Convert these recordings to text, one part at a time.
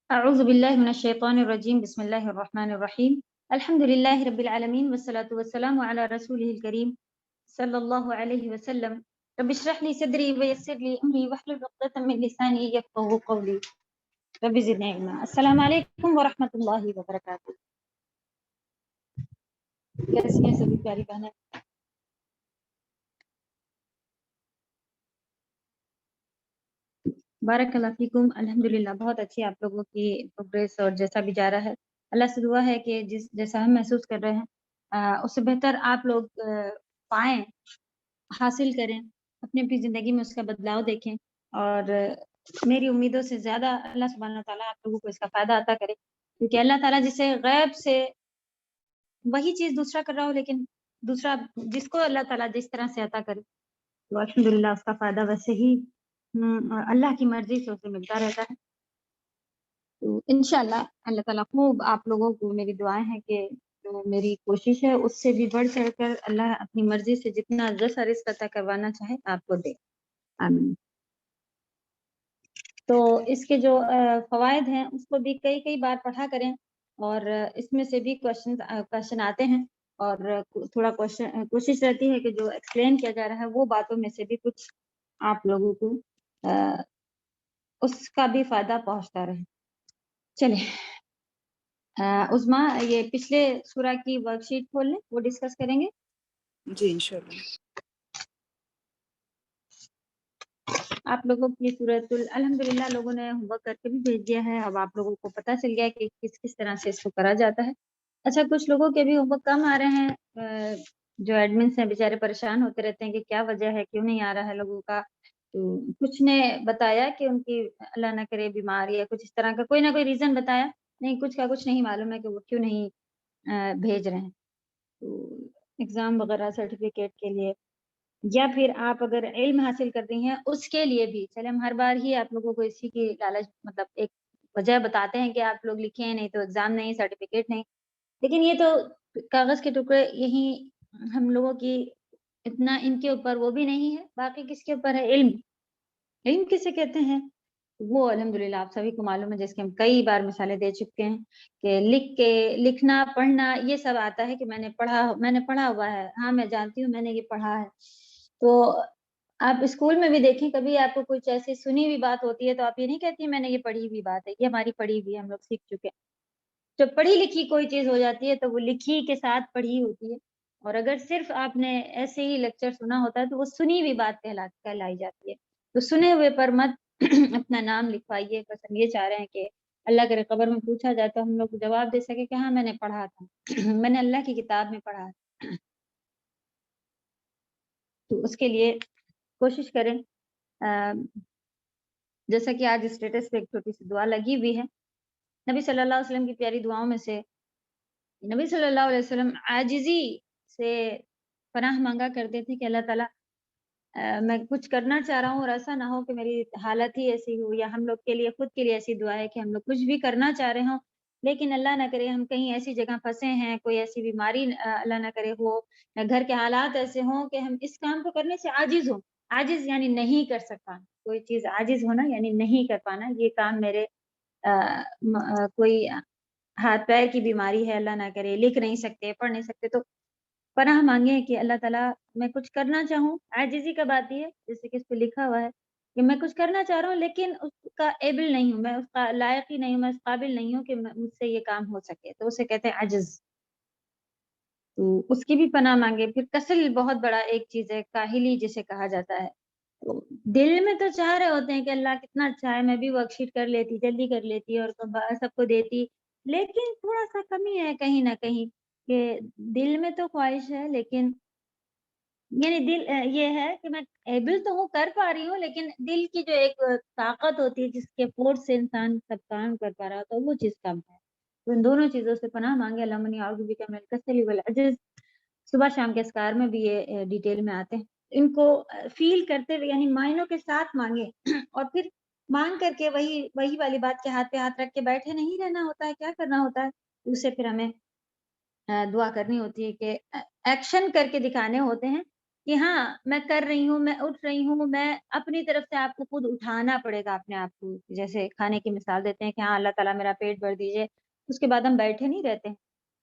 أعوذ بالله من الشيطان الرجيم بسم الله الرحمن الرحيم الحمد لله رب العالمين والصلاة والسلام على رسوله الكريم صلى الله عليه وسلم رب اشرح لي صدري ويسر لي أمري واحلل عقدة من لساني يفقهوا قولي رب زدني علما. السلام علیکم ورحمۃ اللہ وبرکاتہ. کیسی ہیں سبھی پیاری بہنیں؟ بارک اللہ فیکم. الحمدللہ بہت اچھی آپ لوگوں کی پروگریس اور جیسا بھی جا رہا ہے اللہ سے دعا ہے کہ جیسا ہم محسوس کر رہے ہیں اس سے بہتر آپ لوگ پائیں، حاصل کریں، اپنی زندگی میں اس کا بدلاؤ دیکھیں، اور میری امیدوں سے زیادہ اللہ سبحانہ تعالیٰ آپ لوگوں کو اس کا فائدہ عطا کرے، کیونکہ اللہ تعالیٰ جسے غیب سے وہی چیز دوسرا کر رہا ہو، لیکن دوسرا جس کو اللہ تعالیٰ جس طرح سے عطا کرے تو الحمدللہ اس کا فائدہ ویسے ہی اللہ کی مرضی سے اسے ملتا رہتا ہے. تو انشاءاللہ اللہ تعالیٰ خوب آپ لوگوں کو، میری دعائیں ہیں کہ جو میری کوشش ہے اس سے بھی بڑھ چڑھ کر اللہ اپنی مرضی سے جتنا جیسا رزق عطا کروانا چاہے آپ کو دے. آمین. تو اس کے جو فوائد ہیں اس کو بھی کئی بار پڑھا کریں، اور اس میں سے بھی کوشچن آتے ہیں، اور تھوڑا کوشش رہتی ہے کہ جو ایکسپلین کیا جا رہا ہے وہ باتوں میں سے بھی کچھ آپ لوگوں کو اس کا بھی فائدہ پہنچتا رہے. چلیں عظما یہ پچھلے سورہ کی ورک شیٹ کھول لیں، وہ ڈسکس کریں گے. جی انشاءاللہ. آپ لوگوں کی سورۃ الحمدللہ لوگوں نے ہوم ورک کر کے بھی بھیج دیا ہے. اب آپ لوگوں کو پتہ چل گیا کہ کس طرح سے اس کو کرا جاتا ہے. اچھا، کچھ لوگوں کے بھی ہوم ورک کم آ رہے ہیں، جو ایڈمنس ہیں بیچارے پریشان ہوتے رہتے ہیں کہ کیا وجہ ہے، کیوں نہیں آ رہا ہے لوگوں کا. تو کچھ نے بتایا کہ ان کی اللہ نہ کرے بیماری ہے، کچھ اس طرح کا کوئی نہ کوئی ریزن بتایا. نہیں، کچھ کا کچھ نہیں معلوم ہے کہ وہ کیوں نہیں بھیج رہے ہیں. تو ایگزام وغیرہ سرٹیفکیٹ کے لیے، یا پھر آپ اگر علم حاصل کر رہی ہیں اس کے لیے بھی. چلے ہم ہر بار ہی آپ لوگوں کو اسی کی لالچ مطلب ایک وجہ بتاتے ہیں کہ آپ لوگ لکھیں، نہیں تو ایگزام نہیں، سرٹیفکیٹ نہیں. لیکن یہ تو کاغذ کے ٹکڑے، یہی ہم لوگوں کی اتنا ان کے اوپر وہ بھی نہیں ہے. باقی کس کے اوپر ہے؟ علم کسے کہتے ہیں وہ الحمدللہ آپ سبھی کو معلوم ہے، جس کے ہم کئی بار مثالیں دے چکے ہیں کہ لکھنا پڑھنا یہ سب آتا ہے کہ میں نے پڑھا ہوا ہے. ہاں میں جانتی ہوں، میں نے یہ پڑھا ہے. تو آپ اسکول میں بھی دیکھیں، کبھی آپ کو کچھ ایسی سنی ہوئی بات ہوتی ہے تو آپ یہ نہیں کہتی میں نے یہ پڑھی ہوئی بات ہے، یہ ہماری پڑھی ہوئی، ہم لوگ سیکھ چکے ہیں. جب پڑھی لکھی کوئی چیز ہو جاتی ہے تو وہ لکھی کے ساتھ پڑھی ہوتی ہے. اور اگر صرف آپ نے ایسے ہی لیکچر سنا ہوتا ہے تو وہ سنی ہوئی بات کہلائی جاتی ہے. تو سنے ہوئے پر مت اپنا نام لکھوائیے. بس ہم یہ چاہ رہے ہیں کہ اللہ کرے قبر میں پوچھا جائے تو ہم لوگ جواب دے سکے کہ ہاں میں نے پڑھا تھا، میں نے اللہ کی کتاب میں پڑھا تھا. تو اس کے لیے کوشش کریں. جیسا کہ آج اسٹیٹس پہ ایک چھوٹی سی دعا لگی ہوئی ہے. نبی صلی اللہ علیہ وسلم کی پیاری دعاؤں میں سے نبی صلی اللہ علیہ وسلم عاجزی سے پناہ مانگا کرتے تھے کہ اللہ تعالیٰ میں کچھ کرنا چاہ رہا ہوں اور ایسا نہ ہو کہ میری حالت ہی ایسی ہو. یا ہم لوگ کے لیے خود کے لیے ایسی دعا ہے کہ ہم لوگ کچھ بھی کرنا چاہ رہے ہوں لیکن اللہ نہ کرے ہم کہیں ایسی جگہ پھنسے ہیں، کوئی ایسی بیماری اللہ نہ کرے ہو، یا گھر کے حالات ایسے ہوں کہ ہم اس کام کو کرنے سے عاجز ہوں. عاجز یعنی نہیں کر سکتا، کوئی چیز عاجز ہونا یعنی نہیں کر پانا. یہ کام میرے کوئی ہاتھ پیر کی بیماری ہے اللہ نہ کرے، لکھ نہیں سکتے، پڑھ نہیں سکتے، تو پناہ مانگے کہ اللہ تعالیٰ میں کچھ کرنا چاہوں. عاجزی کا بات یہ ہے جیسے کہ اس پہ لکھا ہوا ہے کہ میں کچھ کرنا چاہ رہا ہوں لیکن اس کا ایبل نہیں ہوں، میں اس کا لائق ہی نہیں ہوں، میں اس قابل نہیں ہوں کہ مجھ سے یہ کام ہو سکے. تو اسے کہتے ہیں عجز. تو اس کی بھی پناہ مانگے. پھر کسل بہت بڑا ایک چیز ہے، کاہلی جسے کہا جاتا ہے. تو دل میں تو چاہ رہے ہوتے ہیں کہ اللہ کتنا اچھا ہے، میں بھی ورک شیٹ کر لیتی، جلدی کر لیتی اور سب کو دیتی، لیکن تھوڑا سا کمی ہے کہیں نہ کہیں کہ دل میں تو خواہش ہے لیکن یعنی دل یہ ہے کہ میں ایبل تو ہوں، کر پا رہی ہوں، لیکن دل کی جو ایک طاقت ہوتی ہے جس کے فورس سے انسان سب کام کر پا رہا ہوتا ہے وہ چیز کم ہے. تو ان دونوں چیزوں سے پناہ مانگے. اللہم انی اعوذ بک من الکسل والعجز. صبح شام کے اذکار میں بھی یہ ڈیٹیل میں آتے ہیں. ان کو فیل کرتے ہوئے یعنی معنوں کے ساتھ مانگے، اور پھر مانگ کر کے وہی والی بات کے ہاتھ پہ ہاتھ رکھ کے بیٹھے نہیں رہنا ہوتا ہے. کیا کرنا ہوتا ہے؟ اسے پھر ہمیں دعا کرنی ہوتی ہے کہ ایکشن کر کے دکھانے ہوتے ہیں کہ ہاں میں کر رہی ہوں، میں اٹھ رہی ہوں، میں اپنی طرف سے آپ کو خود اٹھانا پڑے گا اپنے آپ کو. جیسے کھانے کی مثال دیتے ہیں کہ ہاں اللہ تعالیٰ میرا پیٹ بھر دیجیے، اس کے بعد ہم بیٹھے نہیں رہتے ہیں،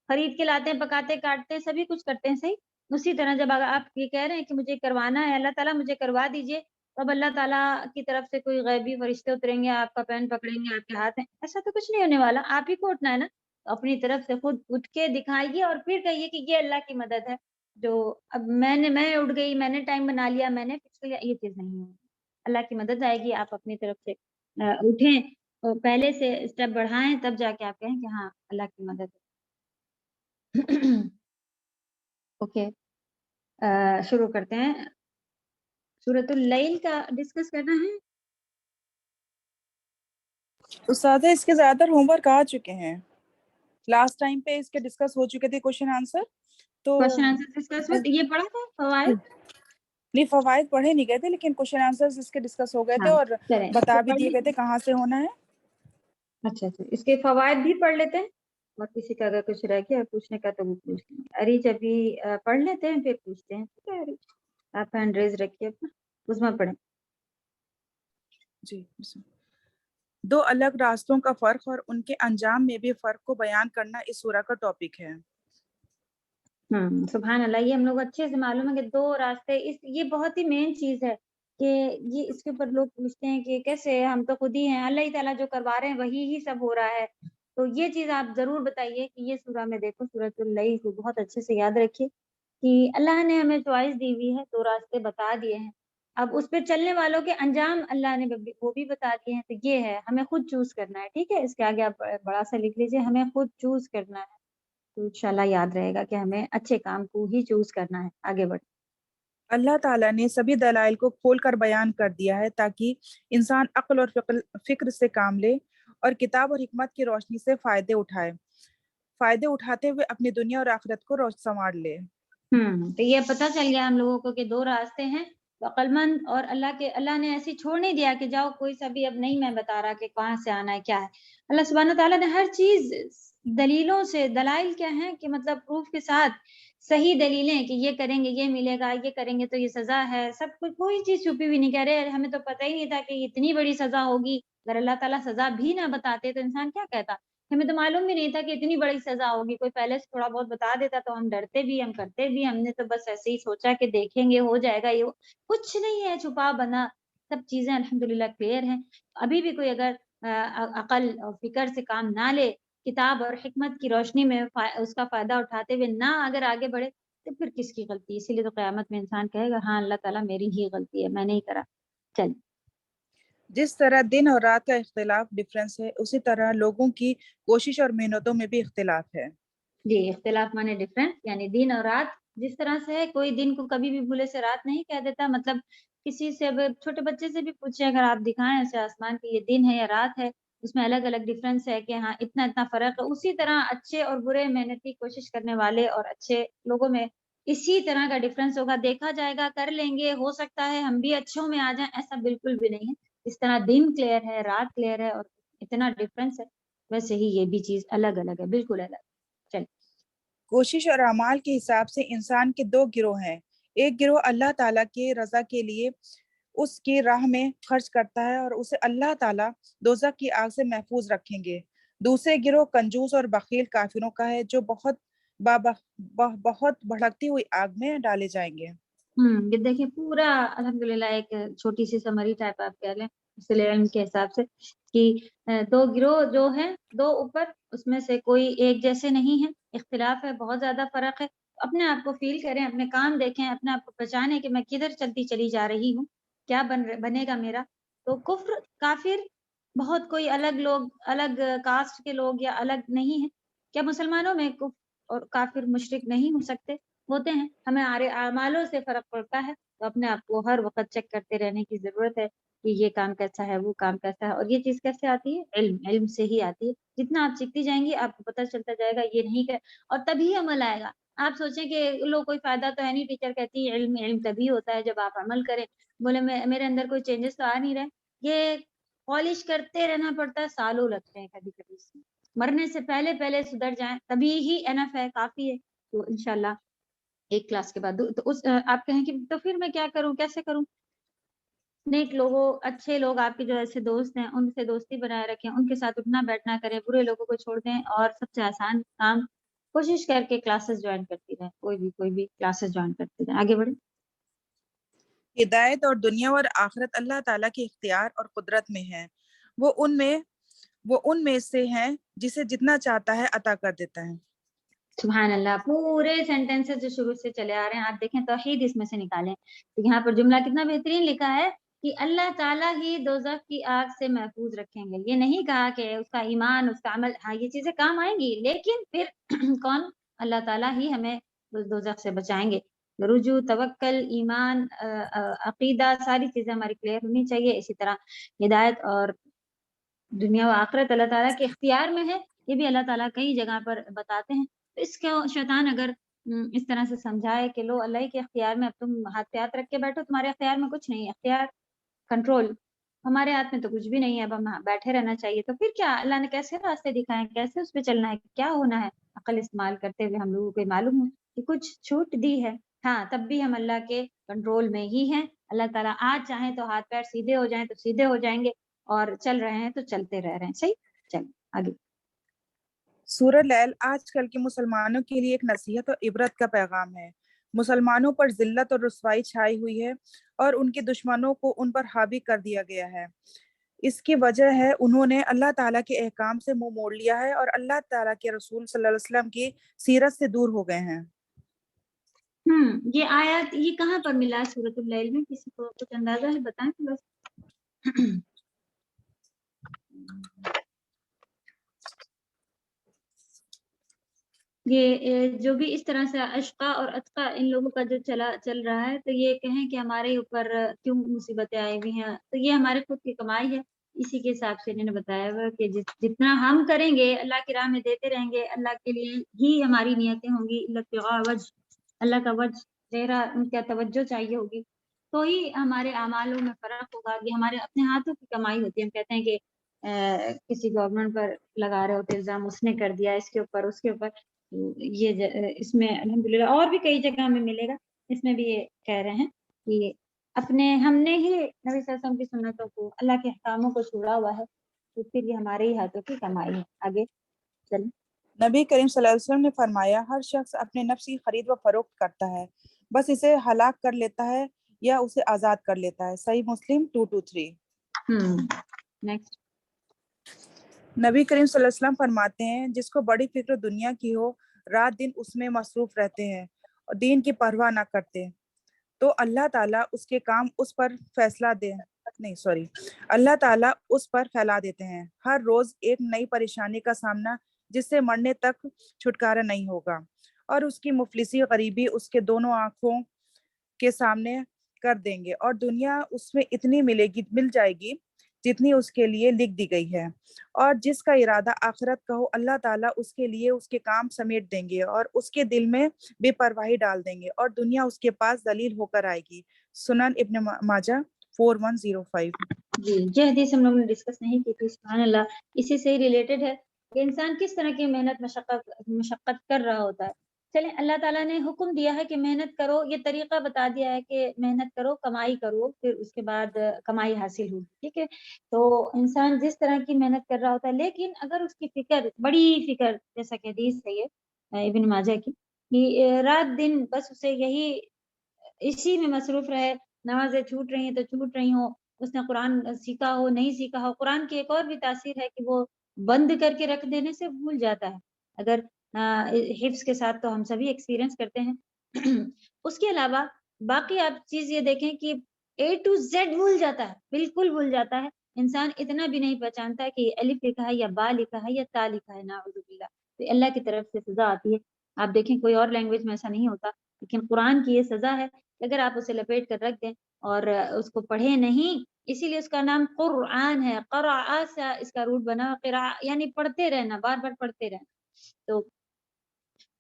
خرید کے لاتے ہیں، پکاتے کاٹتے ہیں، سبھی کچھ کرتے ہیں. صحیح اسی طرح جب اگر آپ یہ کہہ رہے ہیں کہ مجھے کروانا ہے اللہ تعالیٰ مجھے کروا دیجیے، تو اب اللہ تعالیٰ کی طرف سے کوئی غیبی فرشتے اتریں گے، آپ کا پین پکڑیں گے، آپ کے ہاتھ میں ایسا تو کچھ نہیں ہونے والا. آپ ہی کو اٹھنا ہے نا، تو اپنی طرف سے خود اٹھ کے دکھائیے اور پھر کہیے کہ یہ اللہ کی مدد ہے. جو اب میں اٹھ گئی، میں نے ٹائم بنا لیا، میں نے فکس کر لیا، یہ چیز نہیں ہے. اللہ کی مدد آئے گی، آپ اپنی طرف سے اٹھیں اور پہلے سے اسٹیپ بڑھائیں، تب جا کے آپ کہیں کہ ہاں اللہ کی مدد ہے. اوکے شروع کرتے ہیں. سورۃ اللیل کا ڈسکس کرنا ہے. استاد اس کے زیادہ تر ہوم ورک آ چکے ہیں، لاسٹ ٹائم پہ اس کے ڈسکس ہو چکے تھے کوشچن آنسر. تو کوشچن آنسر ڈسکس ہوئے، یہ پڑھا تھا فوائد. نہیں فوائد پڑھے نہیں گئے تھے، لیکن کوشچن آنسر اس کے ڈسکس ہو گئے تھے ہاں اور چلیں اس بتا کو بھی پڑھ دیے گئے لیں. تھے کہاں سے ہونا ہے. اچھا اس کے فوائد بھی پڑھ لیتے ہیں، اور کسی کا اگر کچھ رہ گیا پوچھنے کا تو وہ پوچھ لیں گے. اریج ابھی پڑھ لیتے ہیں پھر پوچھتے ہیں. ٹھیک ہے اریج، آپ ہینڈ ریز رکھیے اپنا، اس میں پڑھیں. جی بسم اللہ. دو الگ راستوں کا فرق اور ان کے انجام میں بھی فرق کو بیان کرنا اس سورہ کا ٹاپک ہے. سبحان اللہ. یہ ہم لوگ اچھے سے معلوم ہے کہ دو راستے، یہ بہت ہی مین چیز ہے کہ یہ اس کے اوپر لوگ پوچھتے ہیں کہ کیسے، ہم تو خود ہی ہیں، اللہ تعالیٰ جو کروا رہے ہیں وہی ہی سب ہو رہا ہے. تو یہ چیز آپ ضرور بتائیے کہ یہ سورہ میں دیکھو، سورۃ اللیل کو بہت اچھے سے یاد رکھیے کہ اللہ نے ہمیں چوائس دی ہوئی ہے، دو راستے بتا دیے ہیں. اب اس پہ چلنے والوں کے انجام اللہ نے وہ بھی بتا دیے ہیں. تو یہ ہے ہمیں خود چوز کرنا ہے. ٹھیک ہے، اس کے آگے آپ بڑا سا لکھ لیجیے، ہمیں خود چوز کرنا ہے. تو انشاءاللہ یاد رہے گا کہ ہمیں اچھے کام کو ہی چوز کرنا ہے. آگے بڑھ. اللہ تعالیٰ نے سبھی دلائل کو کھول کر بیان کر دیا ہے تاکہ انسان عقل اور فکر سے کام لے اور کتاب اور حکمت کی روشنی سے فائدے اٹھاتے ہوئے اپنی دنیا اور آخرت کو سنوار لے. تو یہ پتہ چل گیا ہم لوگوں کو کہ دو راستے ہیں. تو عقل مند اور اللہ نے ایسی چھوڑ نہیں دیا کہ جاؤ کوئی سا بھی اب نہیں میں بتا رہا کہ کہاں سے آنا ہے کیا ہے. اللہ سبحانہ تعالیٰ نے ہر چیز دلیلوں سے، دلائل کیا ہیں کہ مطلب پروف کے ساتھ صحیح دلیلیں کہ یہ کریں گے یہ ملے گا، یہ کریں گے تو یہ سزا ہے، سب کچھ کوئی چیز چھپی ہوئی نہیں. کہہ رہے ہمیں تو پتہ ہی نہیں تھا کہ اتنی بڑی سزا ہوگی. اگر اللہ تعالیٰ سزا بھی نہ بتاتے تو انسان کیا کہتا، ہمیں تو معلوم بھی نہیں تھا کہ اتنی بڑی سزا ہوگی. کوئی پہلے سے تھوڑا بہت بتا دیتا تو ہم ڈرتے بھی، ہم کرتے بھی. ہم نے تو بس ایسے ہی سوچا کہ دیکھیں گے ہو جائے گا. یہ کچھ نہیں ہے چھپا بنا، سب چیزیں الحمدللہ کلیئر ہیں. ابھی بھی کوئی اگر عقل اور فکر سے کام نہ لے، کتاب اور حکمت کی روشنی میں اس کا فائدہ اٹھاتے ہوئے نہ اگر آگے بڑھے، تو پھر کس کی غلطی؟ اسی لیے تو قیامت میں انسان کہے گا ہاں اللہ تعالیٰ میری ہی غلطی ہے، میں نہیں کرا. چل. جس طرح دن اور رات کا اختلاف ڈفرینس ہے، اسی طرح لوگوں کی کوشش اور محنتوں میں بھی اختلاف ہے. جی، اختلاف مانے ڈفرینس، یعنی دن اور رات جس طرح سے ہے. کوئی دن کو کبھی بھی بھولے سے رات نہیں کہہ دیتا. مطلب کسی سے چھوٹے بچے سے بھی پوچھے اگر آپ دکھائیں ایسے آسمان کی یہ دن ہے یا رات ہے، اس میں الگ الگ ڈفرینس ہے کہ ہاں اتنا فرق ہے. اسی طرح اچھے اور برے، محنتی کوشش کرنے والے اور اچھے لوگوں میں اسی طرح کا ڈفرینس ہوگا. دیکھا جائے گا، کر لیں گے، ہو سکتا ہے ہم بھی اچھوں میں آ جائیں، ایسا بالکل بھی نہیں ہے. اس طرح دن کلیئر ہے، رات کلیئر ہے اور اتنا ڈفرینس ہے، ویسے ہی یہ بھی چیز الگ الگ ہے، بالکل الگ. چل. کوشش اور اعمال کے حساب سے انسان کے دو گروہ ہیں. ایک گروہ اللہ تعالیٰ کی رضا کے لیے اس کی راہ میں خرچ کرتا ہے اور اسے اللہ تعالیٰ دوزخ کی آگ سے محفوظ رکھیں گے. دوسرے گروہ کنجوس اور بخیل کافروں کا ہے جو بہت بھڑکتی ہوئی آگ میں ڈالے جائیں گے. یہ دیکھیں پورا الحمدللہ ایک چھوٹی سی سمری ٹائپ آپ کہہ لیں اصل علم کے حساب سے کہ دو گروہ جو ہیں، دو اوپر، اس میں سے کوئی ایک جیسے نہیں ہے، اختلاف ہے، بہت زیادہ فرق ہے. اپنے آپ کو فیل کریں، اپنے کام دیکھیں، اپنے آپ کو پہچانیں کہ میں کدھر چلتی چلی جا رہی ہوں، کیا بنے گا میرا. تو کفر، کافر، بہت کوئی الگ لوگ، الگ کاسٹ کے لوگ یا الگ نہیں ہے. کیا مسلمانوں میں کفر اور کافر مشرک نہیں ہو سکتے؟ ہوتے ہیں. ہمیں اعمالوں سے فرق پڑتا ہے. تو اپنے آپ کو ہر وقت چیک کرتے رہنے کی ضرورت ہے کہ یہ کام کیسا ہے، وہ کام کیسا ہے. اور یہ چیز کیسے آتی ہے؟ علم سے ہی آتی ہے. جتنا آپ سیکھتی جائیں گی آپ کو پتہ چلتا جائے گا یہ نہیں کہ، اور تبھی عمل آئے گا. آپ سوچیں کہ لو کوئی فائدہ تو ہے نہیں، ٹیچر کہتی ہے علم تبھی ہوتا ہے جب آپ عمل کریں. بولے میرے اندر کوئی چینجز تو آ نہیں رہے. یہ پالش کرتے رہنا پڑتا ہے، سالوں لگتے ہیں کبھی کبھی. مرنے سے پہلے سدھر جائیں تبھی ہی انف ہے، کافی ہے. تو انشاءاللہ ایک کلاس کے بعد تو آپ کہیں کہ تو پھر میں کیا کروں، کیسے کروں؟ نیک لوگوں، اچھے لوگ آپ کے جو ایسے دوست ہیں ان سے دوستی بنائے رکھیں، ان کے ساتھ اٹھنا بیٹھنا کریں، برے لوگوں کو چھوڑ دیں، اور سب سے آسان کام کوشش کر کے کلاسز جوائن کرتی رہیں، کوئی بھی کلاسز جوائن کرتی رہیں. آگے بڑھیں. ہدایت اور دنیا اور آخرت اللہ تعالیٰ کے اختیار اور قدرت میں ہے. وہ ان میں سے ہیں جسے جتنا چاہتا ہے عطا کر دیتا ہے. سبحان اللہ. پورے سینٹینسز جو شروع سے چلے آ رہے ہیں آپ دیکھیں توحید اس میں سے نکالیں تو یہاں پر جملہ کتنا بہترین لکھا ہے کہ اللہ تعالیٰ ہی دوزخ کی آگ سے محفوظ رکھیں گے. یہ نہیں کہا کہ اس کا ایمان، اس کا عمل، ہاں یہ چیزیں کام آئیں گی، لیکن پھر کون؟ اللہ تعالیٰ ہی ہمیں دوزخ سے بچائیں گے. رجوع، توکل، ایمان، عقیدہ، ساری چیزیں ہماری کلیئر ہونی چاہیے. اسی طرح ہدایت اور دنیا و آخرت اللہ تعالیٰ کے اختیار میں ہے، یہ بھی اللہ تعالیٰ کئی جگہ پر بتاتے ہیں. اس کو شیطان اگر اس طرح سے سمجھائے کہ لو اللہ کے اختیار میں، اب تم ہاتھ پہ ہاتھ رکھ کے بیٹھو، تمہارے اختیار میں کچھ نہیں ہے، اختیار، کنٹرول ہمارے ہاتھ میں تو کچھ بھی نہیں ہے، اب ہم بیٹھے رہنا چاہیے، تو پھر کیا اللہ نے کیسے راستے دکھائے ہیں، کیسے اس پہ چلنا ہے، کیا ہونا ہے؟ عقل استعمال کرتے ہوئے ہم لوگوں کو معلوم ہے کہ کچھ چھوٹ دی ہے، ہاں تب بھی ہم اللہ کے کنٹرول میں ہی ہیں. اللہ تعالیٰ آج چاہیں تو ہاتھ پیر سیدھے ہو جائیں تو سیدھے ہو جائیں گے، اور چل رہے ہیں تو چلتے رہ رہے ہیں. صحیح. چل آگے. سورہ لیل آج کل کے مسلمانوں کے لیے ایک نصیحت اور عبرت کا پیغام ہے. مسلمانوں پر ذلت اور رسوائی چھائی ہوئی ہے اور ان کے دشمنوں کو ان پر حاوی کر دیا گیا ہے. اس کی وجہ ہے انہوں نے اللہ تعالیٰ کے احکام سے منہ موڑ لیا ہے اور اللہ تعالیٰ کے رسول صلی اللہ علیہ وسلم کی سیرت سے دور ہو گئے ہیں. یہ آیات یہ کہاں پر ملا سورۃ اللیل میں؟ کسی کو کچھ اندازہ ہے؟ بتائیں بس. یہ جو بھی اس طرح سے اشقا اور اتقا ان لوگوں کا جو چل رہا ہے، تو یہ کہیں کہ ہمارے اوپر کیوں مصیبتیں آئی ہوئی ہیں، تو یہ ہمارے خود کی کمائی ہے. اسی کے حساب سے انہوں نے بتایا ہوا کہ جتنا ہم کریں گے اللہ کی راہ میں دیتے رہیں گے، اللہ کے لیے ہی ہماری نیتیں ہوں گی، اللہ کا وجہ چہرہ، ان کا توجہ چاہیے ہوگی، تو ہی ہمارے اعمالوں میں فرق ہوگا. یہ ہمارے اپنے ہاتھوں کی کمائی ہوتی ہے. ہم کہتے ہیں کہ کسی گورنمنٹ پر لگا رہے ہوتے الزام، اس نے کر دیا، اس کے اوپر اس کے اوپر. یہ اس میں الحمدللہ اور بھی کئی جگہ ہمیں ملے گا، اس میں بھی یہ کہہ رہے ہیں کہ ہم نے ہی نبی صلی اللہ علیہ وسلم کی سنتوں کو، اللہ کے احکاموں کو چھوڑا ہوا ہے، تو پھر یہ ہمارے ہی ہاتھوں کی کمائی ہے. آگے چلیں. نبی کریم صلی اللہ علیہ وسلم نے فرمایا ہر شخص اپنے نفس کی خرید و فروخت کرتا ہے، بس اسے ہلاک کر لیتا ہے یا اسے آزاد کر لیتا ہے. صحیح مسلم 223. نیکسٹ. نبی کریم صلی اللہ علیہ وسلم فرماتے ہیں جس کو بڑی فکر دنیا کی ہو، رات دن اس میں مصروف رہتے ہیں اور دین کی پرواہ نہ کرتے، تو اللہ تعالیٰ اس کے کام اس پر اللہ تعالیٰ اس پر پھیلا دیتے ہیں. ہر روز ایک نئی پریشانی کا سامنا جس سے مرنے تک چھٹکارا نہیں ہوگا، اور اس کی مفلسی غریبی اس کے دونوں آنکھوں کے سامنے کر دیں گے، اور دنیا اس میں اتنی مل جائے گی جتنی اس کے لیے لکھ دی گئی ہے، اور جس کا ارادہ آخرت کا ہو اللہ تعالیٰ اس کے لیے اس کے کام سمیٹ دیں گے اور اس کے دل میں بے پرواہی ڈال دیں گے، اور دنیا اس کے پاس ذلیل ہو کر آئے گی. سنن ابن ماجہ 4105. جی یہ حدیث ہم لوگوں نے ڈسکس نہیں کی تھی. سبحان اللہ. اسی سے ریلیٹڈ ہے کہ انسان کس طرح کی محنت مشقت کر رہا ہوتا ہے. چلیں اللہ تعالیٰ نے حکم دیا ہے کہ محنت کرو، یہ طریقہ بتا دیا ہے کہ محنت کرو، کمائی کرو، پھر اس کے بعد کمائی حاصل ہوگی. ٹھیک ہے، تو انسان جس طرح کی محنت کر رہا ہوتا ہے، لیکن اگر اس کی فکر، بڑی فکر، جیسا کہ حدیث ہے یہ ابن ماجہ کی، کہ رات دن بس اسے یہی اسی میں مصروف رہے، نمازیں چھوٹ رہی ہیں تو چھوٹ رہی ہوں، اس نے قرآن سیکھا ہو نہیں سیکھا ہو. قرآن کی ایک اور بھی تاثیر ہے کہ وہ بند کر کے رکھ دینے سے بھول جاتا ہے، اگر حفظ کے ساتھ، تو ہم سبھی ایکسپیرینس کرتے ہیں. اس کے علاوہ باقی آپ چیز یہ دیکھیں کہ A to Z بھول جاتا ہے، بالکل بھول جاتا ہے. انسان اتنا بھی نہیں پہچانتا کہ الف لکھا ہے یا با لکھا ہے یا تا لکھا ہے. نعوذ باللہ. تو اللہ کی طرف سے سزا آتی ہے. آپ دیکھیں کوئی اور لینگویج میں ایسا نہیں ہوتا، لیکن قرآن کی یہ سزا ہے اگر آپ اسے لپیٹ کر رکھ دیں اور اس کو پڑھیں نہیں. اسی لیے اس کا نام قرآن ہے. قرآ سے اس کا روٹ بنا، قراء یعنی پڑھتے رہنا، بار بار پڑھتے رہنا. تو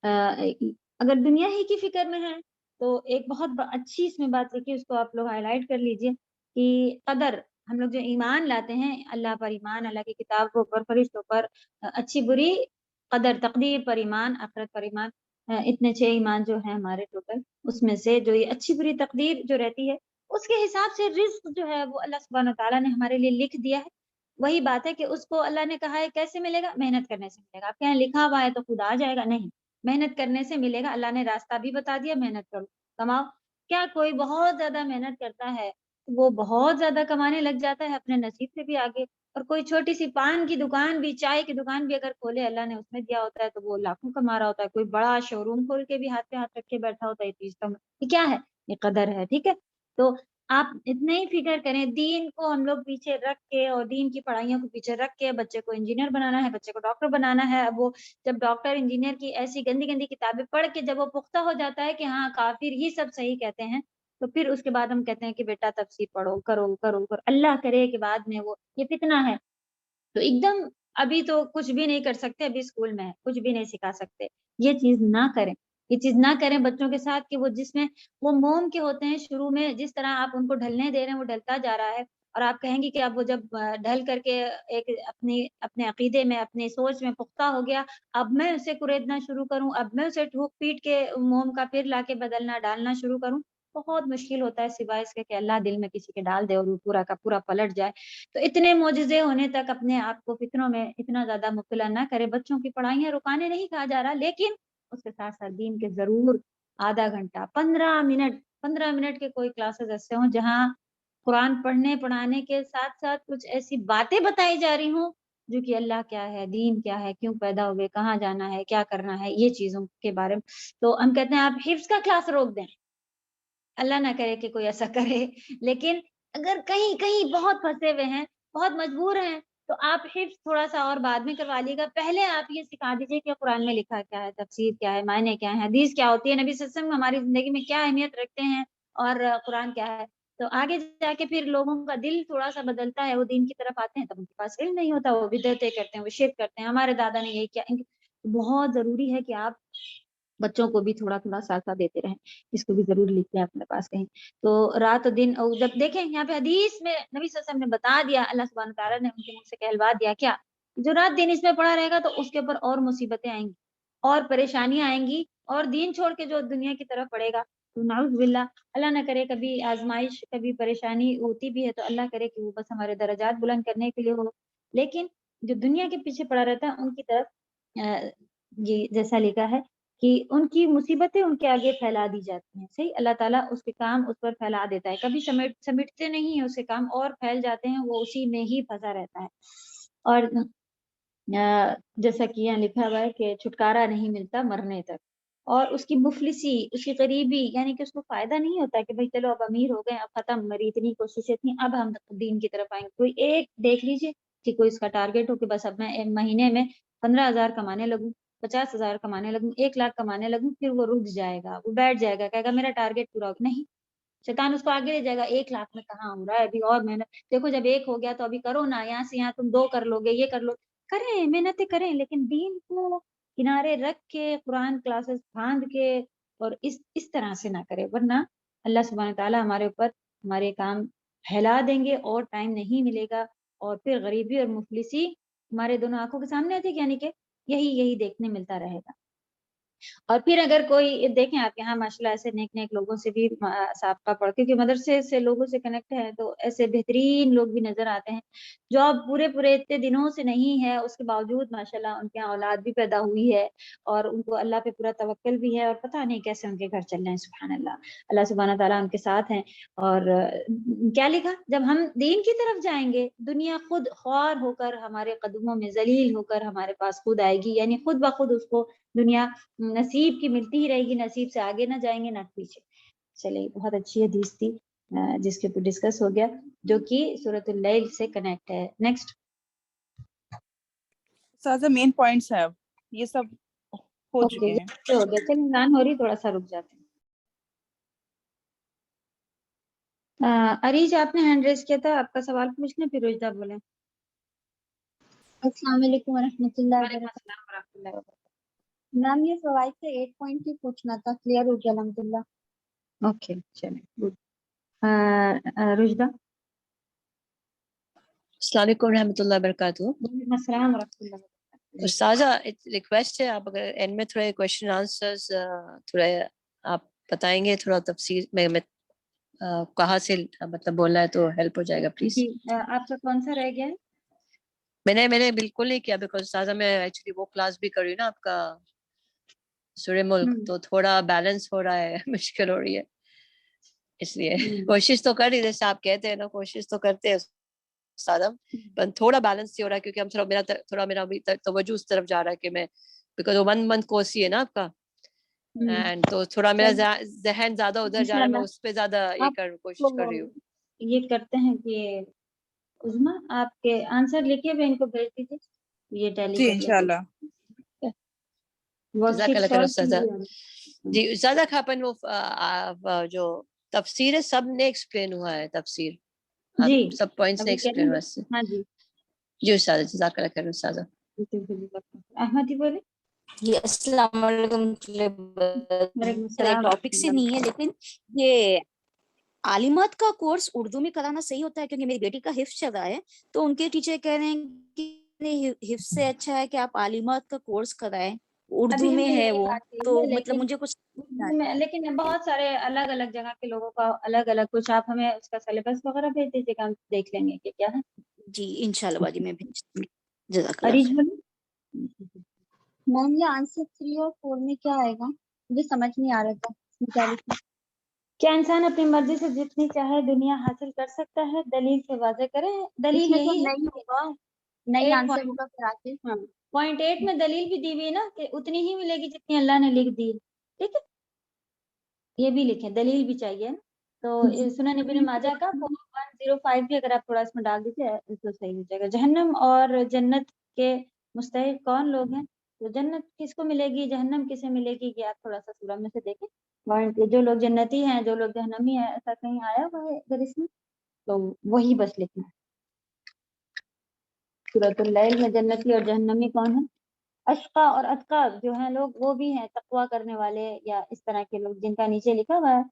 اگر دنیا ہی کی فکر میں ہے تو ایک بہت اچھی اس میں بات لکھی، اس کو آپ لوگ ہائی لائٹ کر لیجئے کہ قدر، ہم لوگ جو ایمان لاتے ہیں اللہ پر ایمان، اللہ کی کتاب کو پر، فرشتوں پر، اچھی بری قدر، تقدیر پر ایمان، آخرت پر ایمان، اتنے 6 ایمان جو ہیں ہمارے ٹوٹل، اس میں سے جو یہ اچھی بری تقدیر جو رہتی ہے اس کے حساب سے رزق جو ہے وہ اللہ سبحانہ تعالیٰ نے ہمارے لیے لکھ دیا ہے۔ وہی بات ہے کہ اس کو اللہ نے کہا ہے کیسے ملے گا؟ محنت کرنے سے ملے گا۔ آپ کہیں لکھا ہوا ہے تو خود آ جائے گا؟ نہیں، محنت کرنے سے ملے گا۔ اللہ نے راستہ بھی بتا دیا، محنت کرو کماؤ۔ کیا کوئی بہت زیادہ محنت کرتا ہے وہ بہت زیادہ کمانے لگ جاتا ہے اپنے نصیب سے بھی آگے؟ اور کوئی چھوٹی سی پان کی دکان بھی، چائے کی دکان بھی اگر کھولے اللہ نے اس میں دیا ہوتا ہے تو وہ لاکھوں کما رہا ہوتا ہے۔ کوئی بڑا شو روم کھول کے بھی ہاتھ پہ ہاتھ رکھ کے بیٹھا ہوتا ہے۔ یہ چیز تو یہ کیا ہے؟ یہ قدر ہے، ٹھیک ہے؟ تو آپ اتنا ہی فکر کریں، دین کو ہم لوگ پیچھے رکھ کے اور دین کی پڑھائیوں کو پیچھے رکھ کے بچے کو انجینئر بنانا ہے، بچے کو ڈاکٹر بنانا ہے۔ اب وہ جب ڈاکٹر انجینئر کی ایسی گندی گندی کتابیں پڑھ کے جب وہ پختہ ہو جاتا ہے کہ ہاں کافر ہی سب صحیح کہتے ہیں، تو پھر اس کے بعد ہم کہتے ہیں کہ بیٹا تفسیر پڑھو، کرو کرو کرو، اللہ کرے کہ بعد میں وہ یہ فتنہ ہے۔ تو ایک دم ابھی تو کچھ بھی نہیں کر سکتے، ابھی اسکول میں کچھ بھی نہیں سکھا سکتے۔ یہ چیز نہ کریں، یہ چیز نہ کریں بچوں کے ساتھ کہ وہ جس میں وہ موم کے ہوتے ہیں شروع میں، جس طرح آپ ان کو ڈھلنے دے رہے ہیں وہ ڈھلتا جا رہا ہے، اور آپ کہیں گی کہ اب وہ جب ڈھل کر کے ایک اپنے عقیدے میں اپنی سوچ میں پختہ ہو گیا، اب میں اسے کریدنا شروع کروں، اب میں اسے ٹھوک پیٹ کے موم کا پھر لا کے بدلنا ڈالنا شروع کروں، بہت مشکل ہوتا ہے سوائے اس کے کہ اللہ دل میں کسی کے ڈال دے اور وہ پورا کا پورا پلٹ جائے۔ تو اتنے معجزے ہونے تک اپنے آپ کو فتنوں میں اتنا زیادہ مبتلا نہ کرے۔ بچوں کی پڑھائیاں رکانے نہیں کہا جا رہا، لیکن اس کے ساتھ ساتھ دین کے ضرور آدھا گھنٹہ 15 منٹ کے کوئی کلاسز ایسے ہوں جہاں قرآن پڑھانے کے ساتھ ساتھ کچھ ایسی باتیں بتائی جا رہی ہوں جو کہ اللہ کیا ہے، دین کیا ہے، کیوں پیدا ہوئے، کہاں جانا ہے، کیا کرنا ہے، یہ چیزوں کے بارے میں۔ تو ہم کہتے ہیں آپ حفظ کا کلاس روک دیں، اللہ نہ کرے کہ کوئی ایسا کرے، لیکن اگر کہیں کہیں بہت پھنسے ہوئے ہیں، بہت مجبور ہیں، تو آپ حفظ تھوڑا سا اور بعد میں کروا لیے گا۔ پہلے آپ یہ سکھا دیجیے کہ قرآن میں لکھا کیا ہے، تفسیر کیا ہے، معنی کیا ہے، حدیث کیا ہوتی ہے، نبی صلی اللہ علیہ وسلم ہماری زندگی میں کیا اہمیت رکھتے ہیں، اور قرآن کیا ہے۔ تو آگے جا کے پھر لوگوں کا دل تھوڑا سا بدلتا ہے، وہ دین کی طرف آتے ہیں، تب ان کے پاس علم نہیں ہوتا، وہ بدعتیں کرتے ہیں، وہ شرک کرتے ہیں، ہمارے دادا نے یہی کیا۔ بہت ضروری ہے کہ آپ بچوں کو بھی تھوڑا تھوڑا ساتھ دیتے رہیں، اس کو بھی ضرور لکھ لیں اپنے پاس کہیں۔ تو رات و دن جب دیکھیں یہاں پہ حدیث میں نبی صلی اللہ علیہ وسلم نے بتا دیا، اللہ سبحانہ تعالیٰ نے ان کے منہ سے کہلوا دیا، کیا جو رات دن اس میں پڑا رہے گا تو اس کے اوپر اور مصیبتیں آئیں گی اور پریشانیاں آئیں گی، اور دین چھوڑ کے جو دنیا کی طرف پڑے گا تو نعوذ باللہ، اللہ نہ کرے کبھی آزمائش کبھی پریشانی ہوتی بھی ہے تو اللہ کرے کہ وہ بس ہمارے درجات بلند کرنے کے لیے ہو، لیکن جو دنیا کے پیچھے پڑا رہتا ہے ان کی طرف یہ جیسا لکھا ہے کہ ان کی مصیبتیں ان کے آگے پھیلا دی جاتی ہیں۔ صحیح، اللہ تعالیٰ اس کے کام اس پر پھیلا دیتا ہے، کبھی سمیٹتے نہیں ہیں اس کے کام، اور پھیل جاتے ہیں، وہ اسی میں ہی پھنسا رہتا ہے۔ اور جیسا کہ یہاں لکھا ہوا ہے کہ چھٹکارا نہیں ملتا مرنے تک، اور اس کی مفلسی، اس کی غریبی، یعنی کہ اس کو فائدہ نہیں ہوتا کہ بھائی چلو اب امیر ہو گئے، اب ختم، میری اتنی کوششیں تھیں، اب ہم دین کی طرف آئیں گے۔ کوئی ایک دیکھ لیجیے کہ کوئی اس کا ٹارگیٹ ہو کہ بس اب میں مہینے میں 15,000 کمانے لگوں، 50,000 کمانے لگوں، 1,00,000 کمانے لگوں، پھر وہ رک جائے گا، وہ بیٹھ جائے گا، کہے گا میرا ٹارگیٹ پورا ہو نہیں، شیطان اس کو آگے لے جائے گا، 1,00,000 میں کہاں ہو رہا ہے ابھی، اور محنت دیکھو، جب 1 ہو گیا تو ابھی کرو نا، یہاں سے یہاں تم 2 کر لو گے، یہ کر لو، کریں محنتیں کریں، لیکن دین کو کنارے رکھ کے قرآن کلاسز باندھ کے اور اس طرح سے نہ کرے، ورنہ اللہ سبحانہ تعالیٰ ہمارے اوپر ہمارے کام پھیلا دیں گے اور ٹائم نہیں ملے گا، اور پھر غریبی اور مفلسی ہمارے دونوں آنکھوں کے سامنے آتی ہے، یعنی کہ یہی دیکھنے ملتا رہے گا۔ اور پھر اگر کوئی دیکھیں آپ یہاں ماشاءاللہ ایسے نیک نیک لوگوں سے بھی سابقہ پڑھ، کیونکہ مدرسے سے لوگوں سے کنیکٹ ہے تو ایسے بہترین لوگ بھی نظر آتے ہیں جو اب پورے اتنے دنوں سے نہیں ہے، اس کے باوجود ماشاءاللہ ان کے یہاں اولاد بھی پیدا ہوئی ہے، اور ان کو اللہ پہ پورا توکل بھی ہے، اور پتہ نہیں کیسے ان کے گھر چل رہے ہیں، سبحان اللہ، اللہ سبحانہ تعالیٰ ان کے ساتھ ہیں۔ اور کیا لکھا، جب ہم دین کی طرف جائیں گے دنیا خود خوار ہو کر ہمارے قدموں میں ذلیل ہو کر ہمارے پاس خود آئے گی، یعنی خود بخود اس کو دنیا نصیب کی ملتی ہی رہے گی، نصیب سے آگے نہ جائیں گے نہ پیچھے۔ چلیے، بہت اچھی حدیث تھی جس کے اوپر ڈسکس ہو گیا، جو کہ سورۃ اللیل سے کنیکٹ ہے۔ نیکسٹ سازا مین پوائنٹس ہیں، اب یہ سب ہو چکے ہیں۔ ہو گیا، چلیے اذان ہو رہی، تھوڑا سا رک جاتے ہیں۔ عریج آپ نے ہینڈ ریز کیا تھا، آپ کا سوال پوچھنا، پھر رجدہ بولیں۔ السلام علیکم ورحمۃ اللہ وعلیکم وبرکاتہ۔ السلام ورحمۃ اللہ وبرکاتہ۔ میم یہ فوائد سے 8 پوائنٹ ہی پوچھنا تھا، کلیئر ہو گیا الحمد للہ۔ اوکے، چلیں گڈ۔ رجدہ۔ السلام علیکم ورحمۃ اللہ وبرکاتہ۔ وعلیکم السلام ورحمۃ اللہ وبرکاتہ۔ استاذہ ریکویسٹ ہے آپ اگر اینڈ میں تھوڑے کوشچن آنسرز تھوڑے آپ بتائیں گے تھوڑا تفصیل میں کہاں سے مطلب بولنا ہے تو ہیلپ ہو جائے گا پلیز. جی آپ کا کون سا رہ گیا ہے؟ میں نے بالکل نہیں کیا بیکاز استاذہ میں ایکچولی وہ کلاس بھی کر رہی ہوں نا آپ کا سورہ ملک تو تھوڑا بیلنس ہو رہا ہے مشکل ہو رہی ہے اس لیے کوشش تو کر رہی جیسے آپ کہتے ہیں نا کوشش تو کرتے ہیں استاذہ پر تھوڑا بیلنس ہی ہو رہا ہے کیونکہ ہم تھوڑا میرا ابھی تک توجہ اس طرف جا رہا ہے کہ میں بیکاز 1 month کورس ہی ہے نا آپ کا اینڈ تو تھوڑا میرا ذہن زیادہ ادھر جا رہا ہے میں اس پہ زیادہ کوشش کر رہی ہوں. یہ کرتے ہیں کہ عظما آپ کے آنسر لکھے ہوئے ان کو بھیج دیجیے یہ ٹیلی جی کر انشاءاللہ. جزاک اللہ خیر استاذہ. جی استاذہ کھاپن وہ جو تفسیر ہے سب نے ایکسپلین ہوا ہے تفسیر جی سب پوائنٹس نے ایکسپلین ہوا ہے. ہاں جی جی استاذہ جزاک اللہ خیر استاذہ. احمد جی بولے. جی السلام علیکم. ٹاپک سے نہیں ہے لیکن یہ عالمات کا کورس اردو میں کرانا صحیح ہوتا ہے کیونکہ میری بیٹی کا حفظ چل رہا ہے تو ان کے ٹیچر کہہ رہے ہیں کہ حفظ سے اچھا ہے کہ آپ عالمات کا کورس کرائیں اردو میں ہے وہ تو مطلب مجھے کچھ لیکن بہت سارے الگ الگ جگہ کے لوگوں کا الگ الگ کچھ آپ ہمیں اس کا سلیبس وغیرہ بھیج دیجیے گا ہم دیکھ لیں گے کہ کیا ہے. جی انشاءاللہ باجی میں بھیجتی ہوں. جزاک اللہ خیر. میم یہ آنسر 3 اور 4 میں کیا آئے گا مجھے سمجھ نہیں آ رہا تھا اس میں کیا لکھنا. کیا انسان اپنی مرضی سے جتنی چاہے دنیا حاصل کر سکتا ہے دلیل سے واضح کریں. دلیل اس میں تو یہی ہے نہیں ہوگا نہیں آنسر ہوگا پھر آگے. ہاں پوائنٹ 8 میں دلیل بھی دی ہوئی نا کہ اتنی ہی ملے گی جتنی اللہ نے لکھ دی. ٹھیک ہے یہ بھی لکھیں دلیل بھی چاہیے نا. تو سنن ابن ماجہ کا 105 بھی اگر آپ تھوڑا اس میں ڈال دیجیے تو صحیح ہو جائے گا. جہنم اور جنت کے مستحق کون لوگ ہیں تو جنت کس کو ملے گی جہنم کسے ملے گی یہ آپ تھوڑا سا سورہ میں سے دیکھیں. جو لوگ جنتی ہیں جو لوگ جہنمی ہیں ایسا کہیں آیا ہوا ہے اگر اس میں تو وہی بس لکھنا ہے. سورۃ اللیل میں جنتی اور جہنمی کون ہیں. اشقا اور اتقا جو ہیں لوگ وہ بھی ہیں تقویٰ کرنے والے یا اس طرح کے لوگ جن کا نیچے لکھا ہوا ہے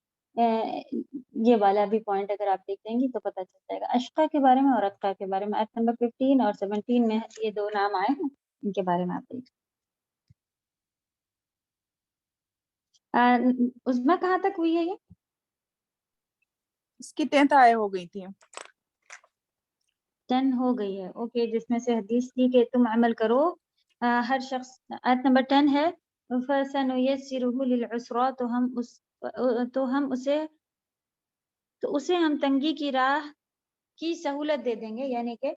یہ والا بھی پوائنٹ اگر آپ دیکھ لیں گی تو پتہ چل جائے گا. اشقا کے بارے میں اور اتقا کے بارے میں آیت نمبر 15 اور 17 میں یہ دو نام آئے ہیں ان کے بارے میں آپ دیکھ. عظما کہاں تک ہوئی ہے یہ اس کی 10th آئے ہو گئی تھی 10 ہو گئی ہے. اوکے جس میں سے حدیث تھی کہ تم عمل کرو ہر شخص. آیت نمبر 10 ہے فَسَنُيَسِّرُهُ لِلْعُسْرَىٰ تو اسے ہم تنگی کی راہ کی سہولت دے دیں گے. یعنی کہ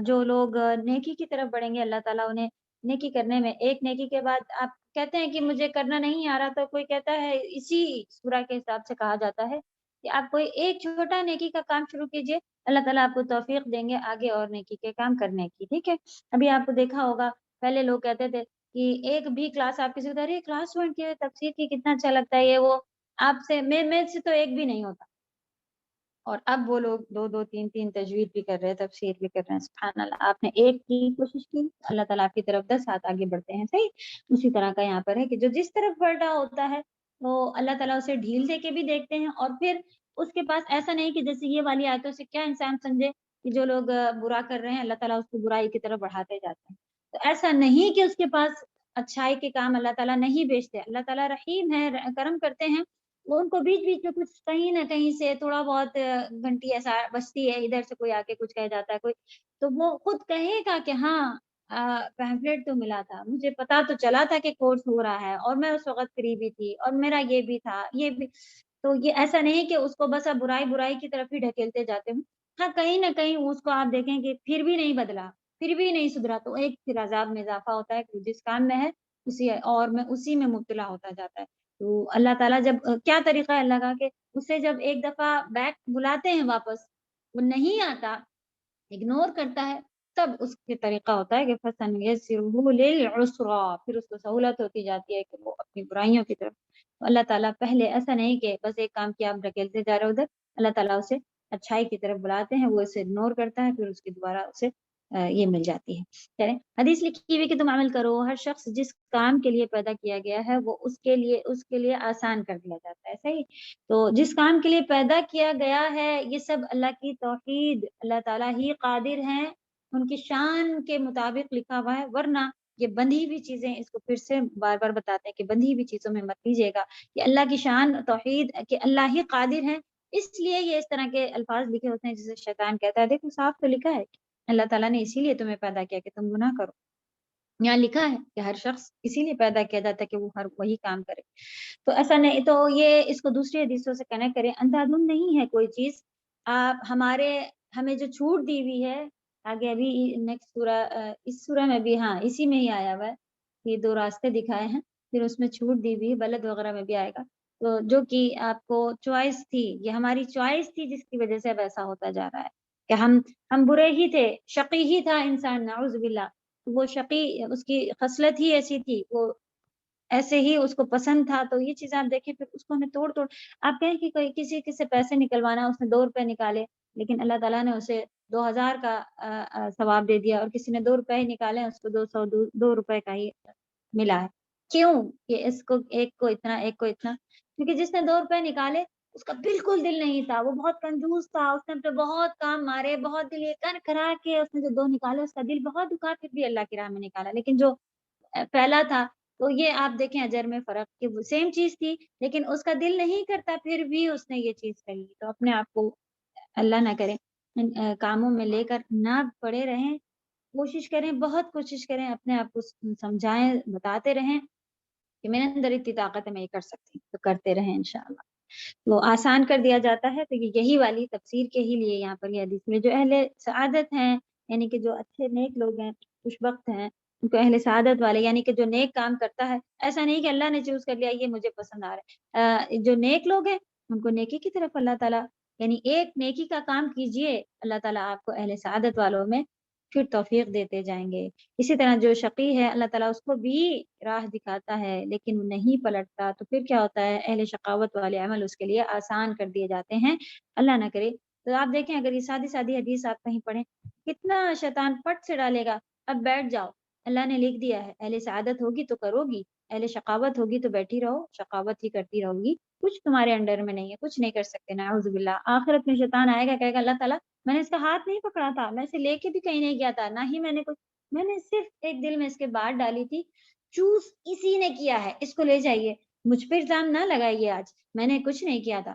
جو لوگ نیکی کی طرف بڑھیں گے اللہ تعالیٰ انہیں نیکی کرنے میں ایک نیکی کے بعد آپ کہتے ہیں کہ مجھے کرنا نہیں آ رہا تو کوئی کہتا ہے اسی سورہ کے حساب سے کہا جاتا ہے کہ آپ کوئی ایک چھوٹا نیکی کا کام شروع کیجئے اللہ تعالیٰ آپ کو توفیق دیں گے آگے اور نیکی کے کام کرنے کی. ٹھیک ہے ابھی آپ کو دیکھا ہوگا پہلے لوگ کہتے تھے کہ ایک بھی کلاس آپ کسی کو کلاس جوائن کیے تفسیر کی کتنا اچھا لگتا ہے یہ وہ آپ سے میں سے تو ایک بھی نہیں ہوتا. اور اب وہ لوگ 2 3 تجوید بھی کر رہے ہیں تفسیر بھی کر رہے ہیں. سبحان اللہ آپ نے ایک کی کوشش کی اللہ تعالیٰ آپ کی طرف 10 ہاتھ آگے بڑھتے ہیں. صحیح اسی طرح کا یہاں پر ہے کہ جو جس طرف بڑھ رہا ہوتا ہے وہ اللہ تعالیٰ اسے ڈھیل دے کے بھی دیکھتے ہیں اور پھر اس کے پاس ایسا نہیں کہ جیسے یہ والی آیتوں سے کیا انسان سمجھے کہ جو لوگ برا کر رہے ہیں اللہ تعالیٰ اس کو برائی کی طرف بڑھاتے جاتے ہیں. تو ایسا نہیں کہ اس کے پاس اچھائی کے کام اللہ تعالیٰ نہیں بیچتے. اللہ تعالیٰ رحیم ہے کرم کرتے ہیں وہ ان کو بیچ بیچ میں کچھ کہیں نہ کہیں سے تھوڑا بہت گھنٹی ایسا بجتی ہے ادھر سے کوئی آ کے کچھ کہہ جاتا ہے کوئی تو وہ خود کہے گا کہ ہاں پیمفلیٹ تو ملا تھا مجھے پتا تو چلا تھا کہ کورس ہو رہا ہے اور میں اس وقت فری بھی تھی اور میرا یہ بھی تھا یہ بھی. تو یہ ایسا نہیں کہ اس کو بس اب برائی کی طرف ہی ڈھکیلتے جاتے ہوں. ہاں کہیں نہ کہیں اس کو آپ دیکھیں کہ پھر بھی نہیں بدلا پھر بھی نہیں سدھرا تو ایک پھر عذاب میں اضافہ ہوتا ہے کہ جس کام میں ہے اسی میں مبتلا ہوتا جاتا ہے. تو اللہ تعالیٰ جب کیا طریقہ ہے اللہ کا کہ اسے جب ایک دفعہ بیک بلاتے ہیں واپس وہ نہیں آتا اگنور کرتا ہے تب اس کے طریقہ ہوتا ہے کہ فَسَنُيَسِّرُهُ لِلْعُسْرَىٰ پھر اس کو سہولت ہوتی جاتی ہے کہ وہ اپنی برائیوں کی طرف. اللہ تعالیٰ پہلے ایسا نہیں کہ بس ایک کام کیا آپ ڈھکیلتے جا رہے ادھر اللہ تعالیٰ اسے اچھائی کی طرف بلاتے ہیں وہ اسے اگنور کرتا ہے پھر اس کے دوبارہ اسے یہ مل جاتی ہے. چلیں حدیث لکھی ہوئی کہ تم عمل کرو ہر شخص جس کام کے لیے پیدا کیا گیا ہے وہ اس کے لیے آسان کر دیا جاتا ہے. صحیح تو جس کام کے لیے پیدا کیا گیا ہے یہ سب اللہ کی توحید اللہ تعالیٰ ہی قادر ہیں ان کی شان کے مطابق لکھا ہوا ہے ورنہ یہ بندھی ہوئی چیزیں، اس کو پھر سے بار بار بتاتے ہیں کہ بندھی ہوئی چیزوں میں مت لیجیے گا. یہ اللہ کی شان توحید کہ اللہ ہی قادر ہے، اس لیے یہ اس طرح کے الفاظ لکھے ہوتے ہیں جسے شیطان کہتا ہے دیکھو صاف تو لکھا ہے اللہ تعالیٰ نے اسی لیے تمہیں پیدا کیا کہ تم گناہ کرو. یہاں لکھا ہے کہ ہر شخص اسی لیے پیدا کیا جاتا ہے کہ وہ ہر وہی کام کرے. تو ایسا نہیں، تو یہ اس کو دوسری حدیثوں سے کنیکٹ کریں. اندھادھند نہیں ہے کوئی چیز. آپ ہمیں جو چھوٹ دی ہوئی ہے، آگے ابھی نیکسٹ سورہ، اس سورہ میں بھی ہاں اسی میں ہی آیا ہوا ہے، یہ 2 راستے دکھائے ہیں، پھر اس میں چھوٹ دی ہوئی بلد وغیرہ میں بھی آئے گا. تو جو کہ آپ کو چوائس تھی، یہ ہماری چوائس تھی جس کی وجہ سے اب ایسا ہوتا جا رہا ہے کہ ہم برے ہی تھے، شقی ہی تھا انسان، نعوذ باللہ. وہ شقی، اس کی خصلت ہی ایسی تھی، وہ ایسے ہی اس کو پسند تھا. تو یہ چیز آپ دیکھیں، پھر اس کو ہمیں توڑ آپ کہیں کہ کوئی کسی سے پیسے نکلوانا، اس نے 2 روپے نکالے لیکن اللہ تعالیٰ نے اسے 2000 کا ثواب دے دیا، اور کسی نے 2 روپے ہی نکالے اس کو 2 روپے کا ہی ملا ہے. کیوں کہ اس کو ایک کو اتنا ایک کو اتنا؟ کیونکہ جس نے 2 روپے نکالے اس کا بالکل دل نہیں تھا، وہ بہت کنجوس تھا، اس نے اپنے بہت کام مارے، بہت دل یہ کر کرا کے اس نے جو 2 نکالے اس کا دل بہت دکھا، پھر بھی اللہ کی راہ میں نکالا. لیکن جو پہلا تھا، تو یہ آپ دیکھیں اجر میں فرق کہ وہ سیم چیز تھی لیکن اس کا دل نہیں کرتا پھر بھی اس نے یہ چیز کہی. تو اپنے آپ کو اللہ نہ کرے ان کاموں میں لے کر نہ پڑے رہیں، کوشش کریں، بہت کوشش کریں، اپنے آپ کو سمجھائیں، بتاتے رہیں کہ میرے اندر اتنی طاقت ہے میں یہ کر سکتی ہوں، تو کرتے رہیں انشاءاللہ. وہ آسان کر دیا جاتا ہے. تو یہی والی تفسیر کے ہی لیے یہاں پر یہ حدیث میں جو اہل سعادت ہیں، یعنی کہ جو اچھے نیک لوگ ہیں، خوش بخت ہیں، ان کو اہل سعادت والے، یعنی کہ جو نیک کام کرتا ہے، ایسا نہیں کہ اللہ نے چوز کر لیا یہ مجھے پسند آ رہا ہے. جو نیک لوگ ہیں ان کو نیکی کی طرف اللہ تعالیٰ، یعنی ایک نیکی کا کام کیجئے، اللہ تعالیٰ آپ کو اہل سعادت والوں میں پھر توفیق دیتے جائیں گے. اسی طرح جو شقی ہے اللہ تعالیٰ اس کو بھی راہ دکھاتا ہے لیکن وہ نہیں پلٹتا، تو پھر کیا ہوتا ہے، اہل شقاوت والے عمل اس کے لیے آسان کر دیے جاتے ہیں. اللہ نہ کرے. تو آپ دیکھیں اگر یہ سادی سادی حدیث آپ کہیں پڑھیں، کتنا شیطان پٹ سے ڈالے گا. اب بیٹھ جاؤ، اللہ نے لکھ دیا ہے اہل سعادت ہوگی تو کرو گی، اہل شقاوت ہوگی تو بیٹھی رہو، شقاوت ہی کرتی رہو گی، کچھ تمہارے انڈر میں نہیں ہے، کچھ نہیں کر سکتے. نعوذ باللہ. آخرت میں شیطان آئے گا کہے گا اللہ تعالیٰ میں نے اس کا ہاتھ نہیں پکڑا تھا، میں اسے لے کے بھی کہیں نہیں گیا تھا، نہ ہی میں نے کچھ، میں نے صرف ایک دل میں اس کے بات ڈالی تھی، چوز اسی نے کیا ہے، اس کو لے جائیے، مجھ پہ الزام نہ لگائیے، آج میں نے کچھ نہیں کیا تھا،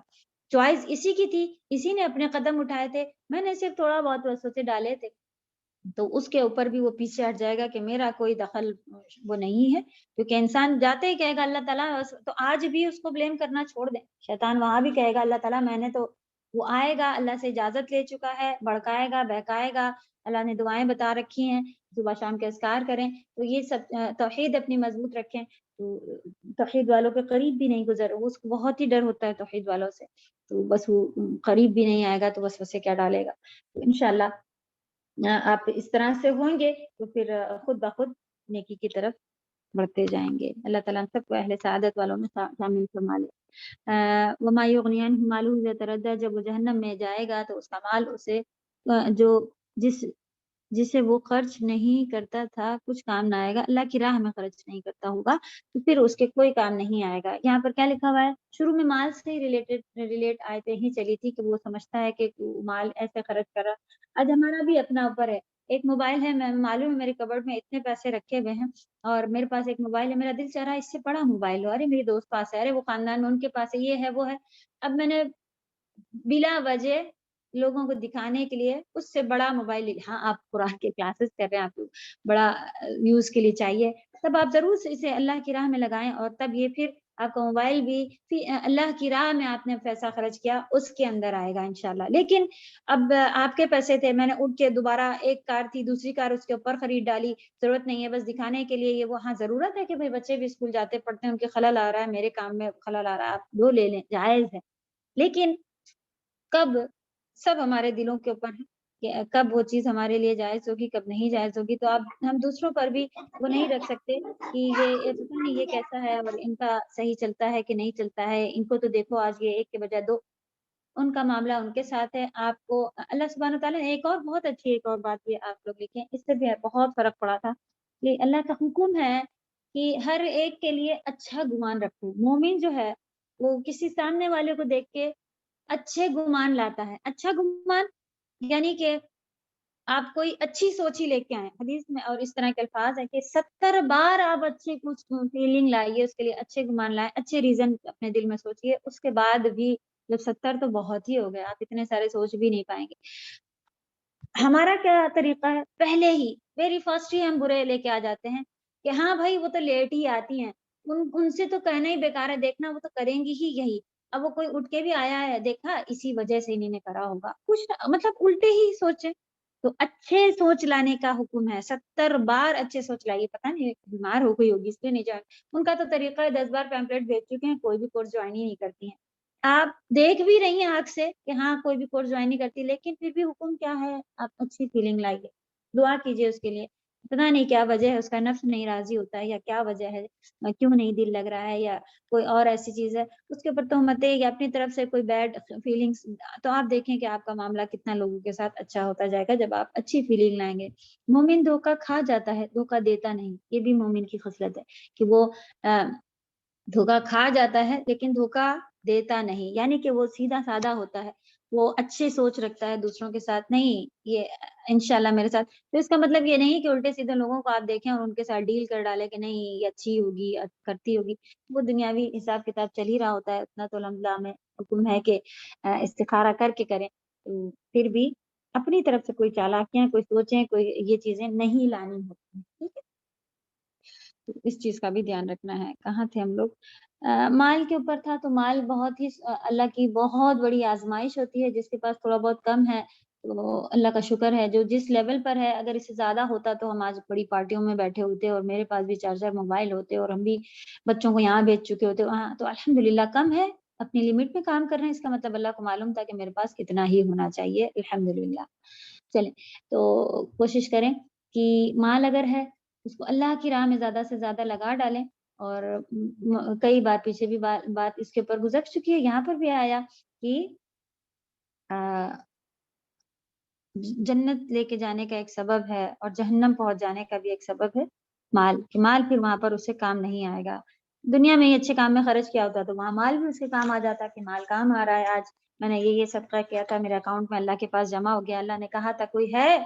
چوائس اسی کی تھی، اسی نے اپنے قدم اٹھائے تھے، میں نے صرف تھوڑا بہت وسوسے ڈالے تھے. تو اس کے اوپر بھی وہ پیچھے ہٹ جائے گا کہ میرا کوئی دخل وہ نہیں ہے. کیونکہ انسان جاتے ہی کہے گا اللہ تعالیٰ، تو آج بھی اس کو بلیم کرنا چھوڑ دیں. شیطان وہاں بھی کہے گا اللہ تعالیٰ میں نے تو، وہ آئے گا اللہ سے اجازت لے چکا ہے، بھڑکائے گا، بہکائے گا، اللہ نے دعائیں بتا رکھی ہیں صبح شام کے اذکار کریں. تو یہ سب توحید اپنی مضبوط رکھیں. تو توحید والوں کے قریب بھی نہیں گزر، اس کو بہت ہی ڈر ہوتا ہے توحید والوں سے، تو بس وہ قریب بھی نہیں آئے گا تو بس اسے کیا ڈالے گا. تو انشاءاللہ آپ اس طرح سے ہوں گے تو پھر خود بخود نیکی کی طرف بڑھتے جائیں گے. اللہ تعالیٰ ہم سب کو اہل سعادت والوں میں شامل فرما لے. وما یغنی عنہ مالہ اذا تردی، جب وہ جہنم میں جائے گا تو اس کا مال اسے جسے وہ خرچ نہیں کرتا تھا کچھ کام نہ آئے گا. اللہ کی راہ میں خرچ نہیں کرتا ہوگا تو پھر اس کے کوئی کام نہیں آئے گا. یہاں پر کیا لکھا ہوا ہے، شروع میں مال سے ریلیٹ آیتیں ہی چلی تھی کہ وہ سمجھتا ہے کہ مال ایسے خرچ کر رہا. آج ہمارا بھی اپنا اوپر ہے. ایک موبائل ہے، میں معلوم ہے میرے کبرڈ میں اتنے پیسے رکھے ہوئے ہیں اور میرے پاس ایک موبائل ہے، میرا دل چاہ رہا ہے اس سے بڑا موبائل ہو، ارے میری دوست پاس ہے، ارے وہ خاندان میں ان کے پاس ہے، یہ ہے وہ ہے. اب میں نے بلا وجہ لوگوں کو دکھانے کے لیے اس سے بڑا موبائل، ہاں آپ قرآن کے کلاسز کر رہے ہیں، آپ کو بڑا یوز کے لیے چاہیے، تب آپ ضرور سے اسے اللہ کی راہ میں لگائیں، اور تب یہ پھر آپ کا موبائل بھی اللہ کی راہ میں آپ نے پیسہ خرچ کیا اس کے اندر آئے گا انشاءاللہ. لیکن اب آپ کے پیسے تھے، میں نے اٹھ کے دوبارہ ایک کار تھی دوسری کار اس کے اوپر خرید ڈالی، ضرورت نہیں ہے، بس دکھانے کے لیے. یہ وہ ہاں ضرورت ہے کہ بھائی بچے بھی اسکول جاتے پڑھتے ہیں، ان کے خلل آ رہا ہے، میرے کام میں خلل آ رہا ہے، آپ وہ لے لیں، جائز ہے. لیکن کب، سب ہمارے دلوں کے اوپر ہے کہ کب وہ چیز ہمارے لیے جائز ہوگی کب نہیں جائز ہوگی. تو اب ہم دوسروں پر بھی وہ نہیں رکھ سکتے کہ یہ پتہ نہیں یہ کیسا ہے اور ان کا صحیح چلتا ہے کہ نہیں چلتا ہے، ان کو تو دیکھو آج یہ 1 کے بجائے 2، ان کا معاملہ ان کے ساتھ ہے. آپ کو اللہ سبحانہ تعالیٰ نے ایک اور بہت اچھی ایک اور بات یہ آپ لوگ لکھیں، اس سے بھی بہت فرق پڑا تھا کہ اللہ کا حکم ہے کہ ہر ایک کے لیے اچھا گمان رکھو. مومن جو ہے وہ کسی سامنے والے کو دیکھ کے اچھے گمان لاتا ہے. اچھا گمان یعنی کہ آپ کوئی اچھی سوچ ہی لے کے آئیں. حدیث میں اور اس طرح کے الفاظ ہیں کہ 70 بار آپ اچھی کچھ فیلنگ لائیے اس کے لیے، اچھے گمان لائیں، اچھے ریزن اپنے دل میں سوچیے، اس کے بعد بھی جب 70 تو بہت ہی ہو گئے، آپ اتنے سارے سوچ بھی نہیں پائیں گے. ہمارا کیا طریقہ ہے، پہلے ہی ویری فرسٹ ہی ہم برے لے کے آ جاتے ہیں کہ ہاں بھائی وہ تو لیٹ ہی آتی ہیں، ان سے تو کہنا ہی بیکار ہے، دیکھنا وہ تو کریں گی ہی یہی. اب وہ کوئی اٹھ کے بھی آیا ہے، دیکھا اسی وجہ سے انہیں نے کرا ہوگا، کچھ مطلب الٹے ہی سوچے. تو اچھے سوچ لانے کا حکم ہے، 70 بار اچھے سوچ لائیے. پتہ نہیں بیمار ہو گئی ہوگی اس لیے نہیں جائے، ان کا تو طریقہ ہے 10 بار پیمپلیٹ بھیج چکے ہیں، کوئی بھی کورس جوائن ہی نہیں کرتی ہیں. آپ دیکھ بھی رہی ہیں آنکھ سے کہ ہاں کوئی بھی کورس جوائن نہیں کرتی، لیکن پھر بھی حکم کیا ہے، آپ اچھی فیلنگ لائیے، دعا کیجیے اس کے لیے. پتہ نہیں کیا وجہ ہے، اس کا نفس نہیں راضی ہوتا ہے یا کیا وجہ ہے، کیوں نہیں دل لگ رہا ہے یا کوئی اور ایسی چیز ہے، اس کے اوپر تہمتیں یا اپنی طرف سے کوئی بیڈ فیلنگس. تو آپ دیکھیں کہ آپ کا معاملہ کتنا لوگوں کے ساتھ اچھا ہوتا جائے گا جب آپ اچھی فیلنگ لائیں گے. مومن دھوکہ کھا جاتا ہے، دھوکہ دیتا نہیں. یہ بھی مومن کی خصلت ہے کہ وہ دھوکہ کھا جاتا ہے لیکن دھوکہ دیتا نہیں، یعنی کہ وہ سیدھا سادہ ہوتا ہے، وہ اچھی سوچ رکھتا ہے دوسروں کے ساتھ. نہیں یہ انشاءاللہ میرے ساتھ، تو اس کا مطلب یہ نہیں کہ الٹے سیدھے لوگوں کو آپ دیکھیں اور ان کے ساتھ ڈیل کر ڈالے کہ نہیں یہ اچھی ہوگی کرتی ہوگی. وہ دنیاوی حساب کتاب چل ہی رہا ہوتا ہے، اتنا تو الحمدللہ میں حکم ہے کہ استخارہ کر کے کریں. تو پھر بھی اپنی طرف سے کوئی چالاکیاں، کوئی سوچیں، کوئی یہ چیزیں نہیں لانی ہوتی ہیں. ٹھیک ہے، تو اس چیز کا بھی دھیان رکھنا ہے. کہاں تھے ہم لوگ؟ مال کے اوپر تھا. تو مال بہت ہی اللہ کی بہت بڑی آزمائش ہوتی ہے. جس کے پاس تھوڑا بہت کم ہے تو اللہ کا شکر ہے، جو جس لیول پر ہے، اگر اس سے زیادہ ہوتا تو ہم آج بڑی پارٹیوں میں بیٹھے ہوتے اور میرے پاس بھی 4 موبائل ہوتے اور ہم بھی بچوں کو یہاں بیچ چکے ہوتے وہاں. تو الحمدللہ کم ہے، اپنی لمٹ میں کام کر رہے ہیں، اس کا مطلب اللہ کو معلوم تھا کہ میرے پاس کتنا ہی ہونا چاہیے. الحمدللہ. چلیں تو کوشش کریں کہ مال اگر ہے اس کو اللہ کی راہ میں زیادہ سے زیادہ لگا ڈالیں. اور کئی بار پیچھے بھی بات اس کے اوپر گزر چکی ہے، یہاں پر بھی آیا کہ جنت لے کے جانے کا ایک سبب ہے اور جہنم پہنچ جانے کا بھی ایک سبب ہے مال، کہ مال پھر وہاں پر اسے کام نہیں آئے گا. دنیا میں ہی اچھے کام میں خرچ کیا ہوتا تو وہاں مال بھی اس کے کام آ جاتا کہ مال کام آ رہا ہے، آج میں نے یہ صدقہ کیا تھا، میرے اکاؤنٹ میں اللہ کے پاس جمع ہو گیا، اللہ نے کہا تھا کوئی ہے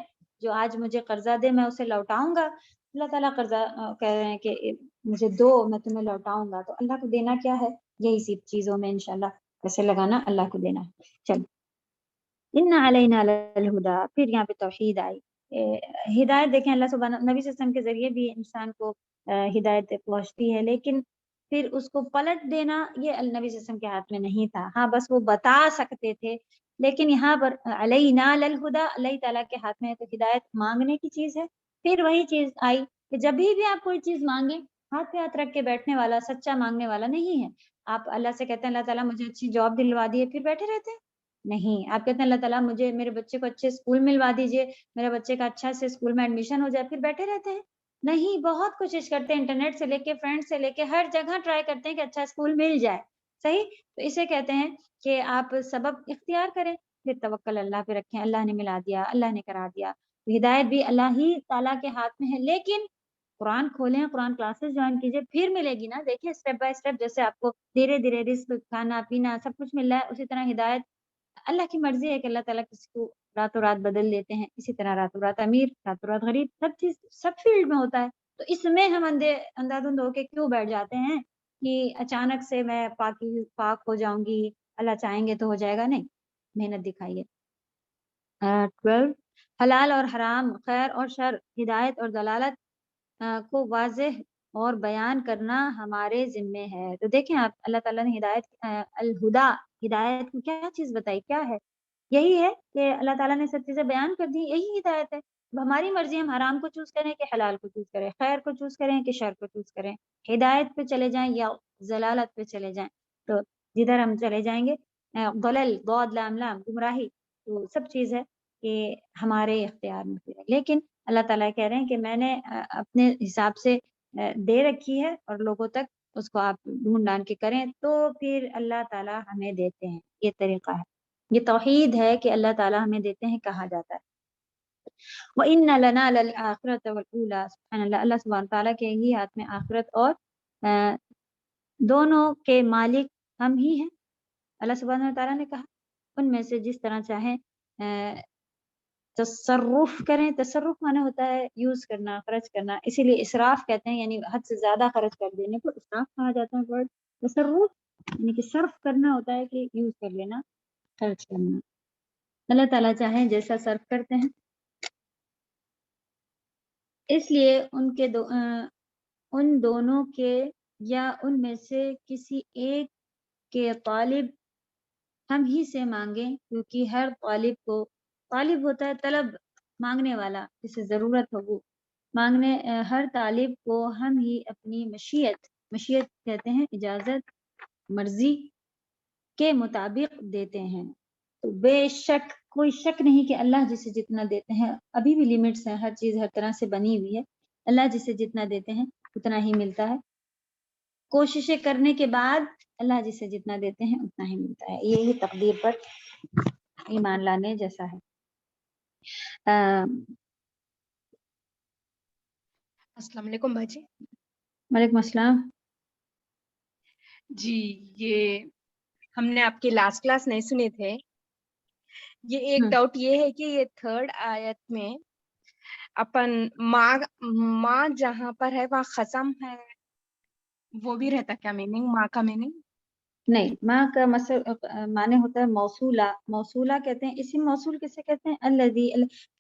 جو آج مجھے قرضہ دے میں اسے لوٹاؤں گا. اللہ تعالیٰ قرضہ کہہ رہے ہیں کہ مجھے دو میں تمہیں لوٹاؤں گا. تو اللہ کو دینا کیا ہے، یہی سی چیزوں میں انشاءاللہ پیسے لگانا، اللہ کو دینا. چل ان علینا للہدا. پھر یہاں پہ توحید آئی. ہدایت دیکھیں اللہ سبحانہ نبی صلی اللہ علیہ وسلم کے ذریعے بھی انسان کو ہدایت پہنچتی ہے، لیکن پھر اس کو پلٹ دینا یہ نبی صلی اللہ علیہ وسلم کے ہاتھ میں نہیں تھا. ہاں بس وہ بتا سکتے تھے، لیکن یہاں پر علینا للہدا اللہ تعالیٰ کے ہاتھ میں ہے. تو ہدایت مانگنے کی چیز ہے. پھر وہی چیز آئی کہ جب بھی آپ کوئی چیز مانگیں، ہاتھ پہ ہاتھ رکھ کے بیٹھنے والا سچا مانگنے والا نہیں ہے. آپ اللہ سے کہتے ہیں اللہ تعالیٰ مجھے اچھی جاب دلوا دیے، پھر بیٹھے رہتے ہیں؟ نہیں. آپ کہتے ہیں اللہ تعالیٰ مجھے میرے بچے کو اچھے اسکول ملوا دیجیے، میرے بچے کا اچھا سے اسکول میں ایڈمیشن ہو جائے، پھر بیٹھے رہتے ہیں؟ نہیں. بہت کوشش کرتے ہیں، انٹرنیٹ سے لے کے فرینڈ سے لے کے ہر جگہ ٹرائی کرتے ہیں کہ اچھا اسکول مل جائے. صحیح. تو اسے کہتے ہیں کہ آپ سبب اختیار کریں، پھر توکل اللہ پہ رکھیں. اللہ نے ملا دیا، اللہ نے کرا دیا. ہدایت بھی اللہ ہی تعالیٰ کے ہاتھ میں ہے، لیکن قرآن کھولیں، قرآن کلاسز جوائن کیجیے، پھر ملے گی نا. دیکھیں اسٹیپ بائی اسٹیپ، جیسے آپ کو دھیرے دھیرے رزق، کھانا پینا سب کچھ مل رہا ہے، اسی طرح ہدایت اللہ کی مرضی ہے کہ اللہ تعالیٰ کسی کو راتوں رات بدل دیتے ہیں. اسی طرح راتوں رات امیر، راتوں رات غریب، سب چیز سب فیلڈ میں ہوتا ہے. تو اس میں ہم اندھا دھند ہو کے کیوں بیٹھ جاتے ہیں کہ اچانک سے میں پاک ہو جاؤں گی، اللہ چاہیں گے تو ہو جائے گا؟ نہیں. محنت دکھائیے. 12 حلال اور حرام، خیر اور شر، ہدایت اور دلالت کو واضح اور بیان کرنا ہمارے ذمے ہے. تو دیکھیں آپ، اللہ تعالیٰ نے ہدایت الہدا، ہدایت کو کیا چیز بتائی، کیا ہے؟ یہی ہے کہ اللہ تعالیٰ نے سب چیزیں بیان کر دی، یہی ہدایت ہے. اب ہماری مرضی، ہم حرام کو چوز کریں کہ حلال کو چوز کریں، خیر کو چوز کریں کہ شر کو چوز کریں، ہدایت پہ چلے جائیں یا ضلالت پہ چلے جائیں. تو جدھر ہم چلے جائیں گے، ضلل ضاد لام لام، گمراہی، تو سب چیز ہے کہ ہمارے اختیار میں ہے. لیکن اللہ تعالیٰ کہہ رہے ہیں کہ میں نے اپنے حساب سے دے رکھی ہے اور لوگوں تک اس کو آپ ڈھونڈ ڈھانڈ کے کریں تو پھر اللہ تعالیٰ ہمیں دیتے ہیں. یہ طریقہ ہے، یہ توحید ہے کہ اللہ تعالیٰ ہمیں دیتے ہیں. کہا جاتا ہے وَإِنَّ لَنَا لَلْآخِرَةَ وَالْأُولَىٰ. سبحان اللہ، اللہ سبحانہ تعالیٰ کے ہی ہاتھ میں آخرت اور دونوں کے مالک ہم ہی ہیں. اللہ سبحانہ تعالیٰ نے کہا ان میں سے جس طرح چاہیں تصرف کریں. تصرف مانے ہوتا ہے یوز کرنا, خرچ کرنا, اسی لیے اسراف کہتے ہیں, یعنی حد سے زیادہ خرچ کر دینے کو اسراف کہا جاتا ہے. ورڈ تصرف یعنی کہ صرف کرنا ہوتا ہے کہ یوز کر لینا, خرچ کرنا. اللہ تعالیٰ چاہیں جیسا صرف کرتے ہیں. اس لیے ان دونوں کے یا ان میں سے کسی ایک کے طالب ہم ہی سے مانگیں, کیونکہ ہر طالب کو, طالب ہوتا ہے طلب, مانگنے والا جسے ضرورت ہو, وہ مانگنے, ہر طالب کو ہم ہی اپنی مشیت کہتے ہیں اجازت, مرضی کے مطابق دیتے ہیں. تو بے شک کوئی شک نہیں کہ اللہ جسے جتنا دیتے ہیں, ابھی بھی لیمٹس ہیں, ہر چیز ہر طرح سے بنی ہوئی ہے, اللہ جسے جتنا دیتے ہیں اتنا ہی ملتا ہے. کوششیں کرنے کے بعد اللہ جسے جتنا دیتے ہیں اتنا ہی ملتا ہے. یہی تقدیر پر ایمان لانے جیسا ہے. السلام علیکم باجی. وعلیکم السلام. جی یہ ہم نے آپ کی لاسٹ کلاس نہیں سنے تھے. یہ ایک ڈاؤٹ یہ ہے کہ یہ 3rd آیت میں اپن ماں جہاں پر ہے وہاں خصم ہے, وہ بھی رہتا کیا میننگ, ماں کا میننگ؟ نہیں, ماں کا معنی ہوتا ہے موصولہ. موصولہ کہتے ہیں, اسی موصول کسے کہتے ہیں, الذی.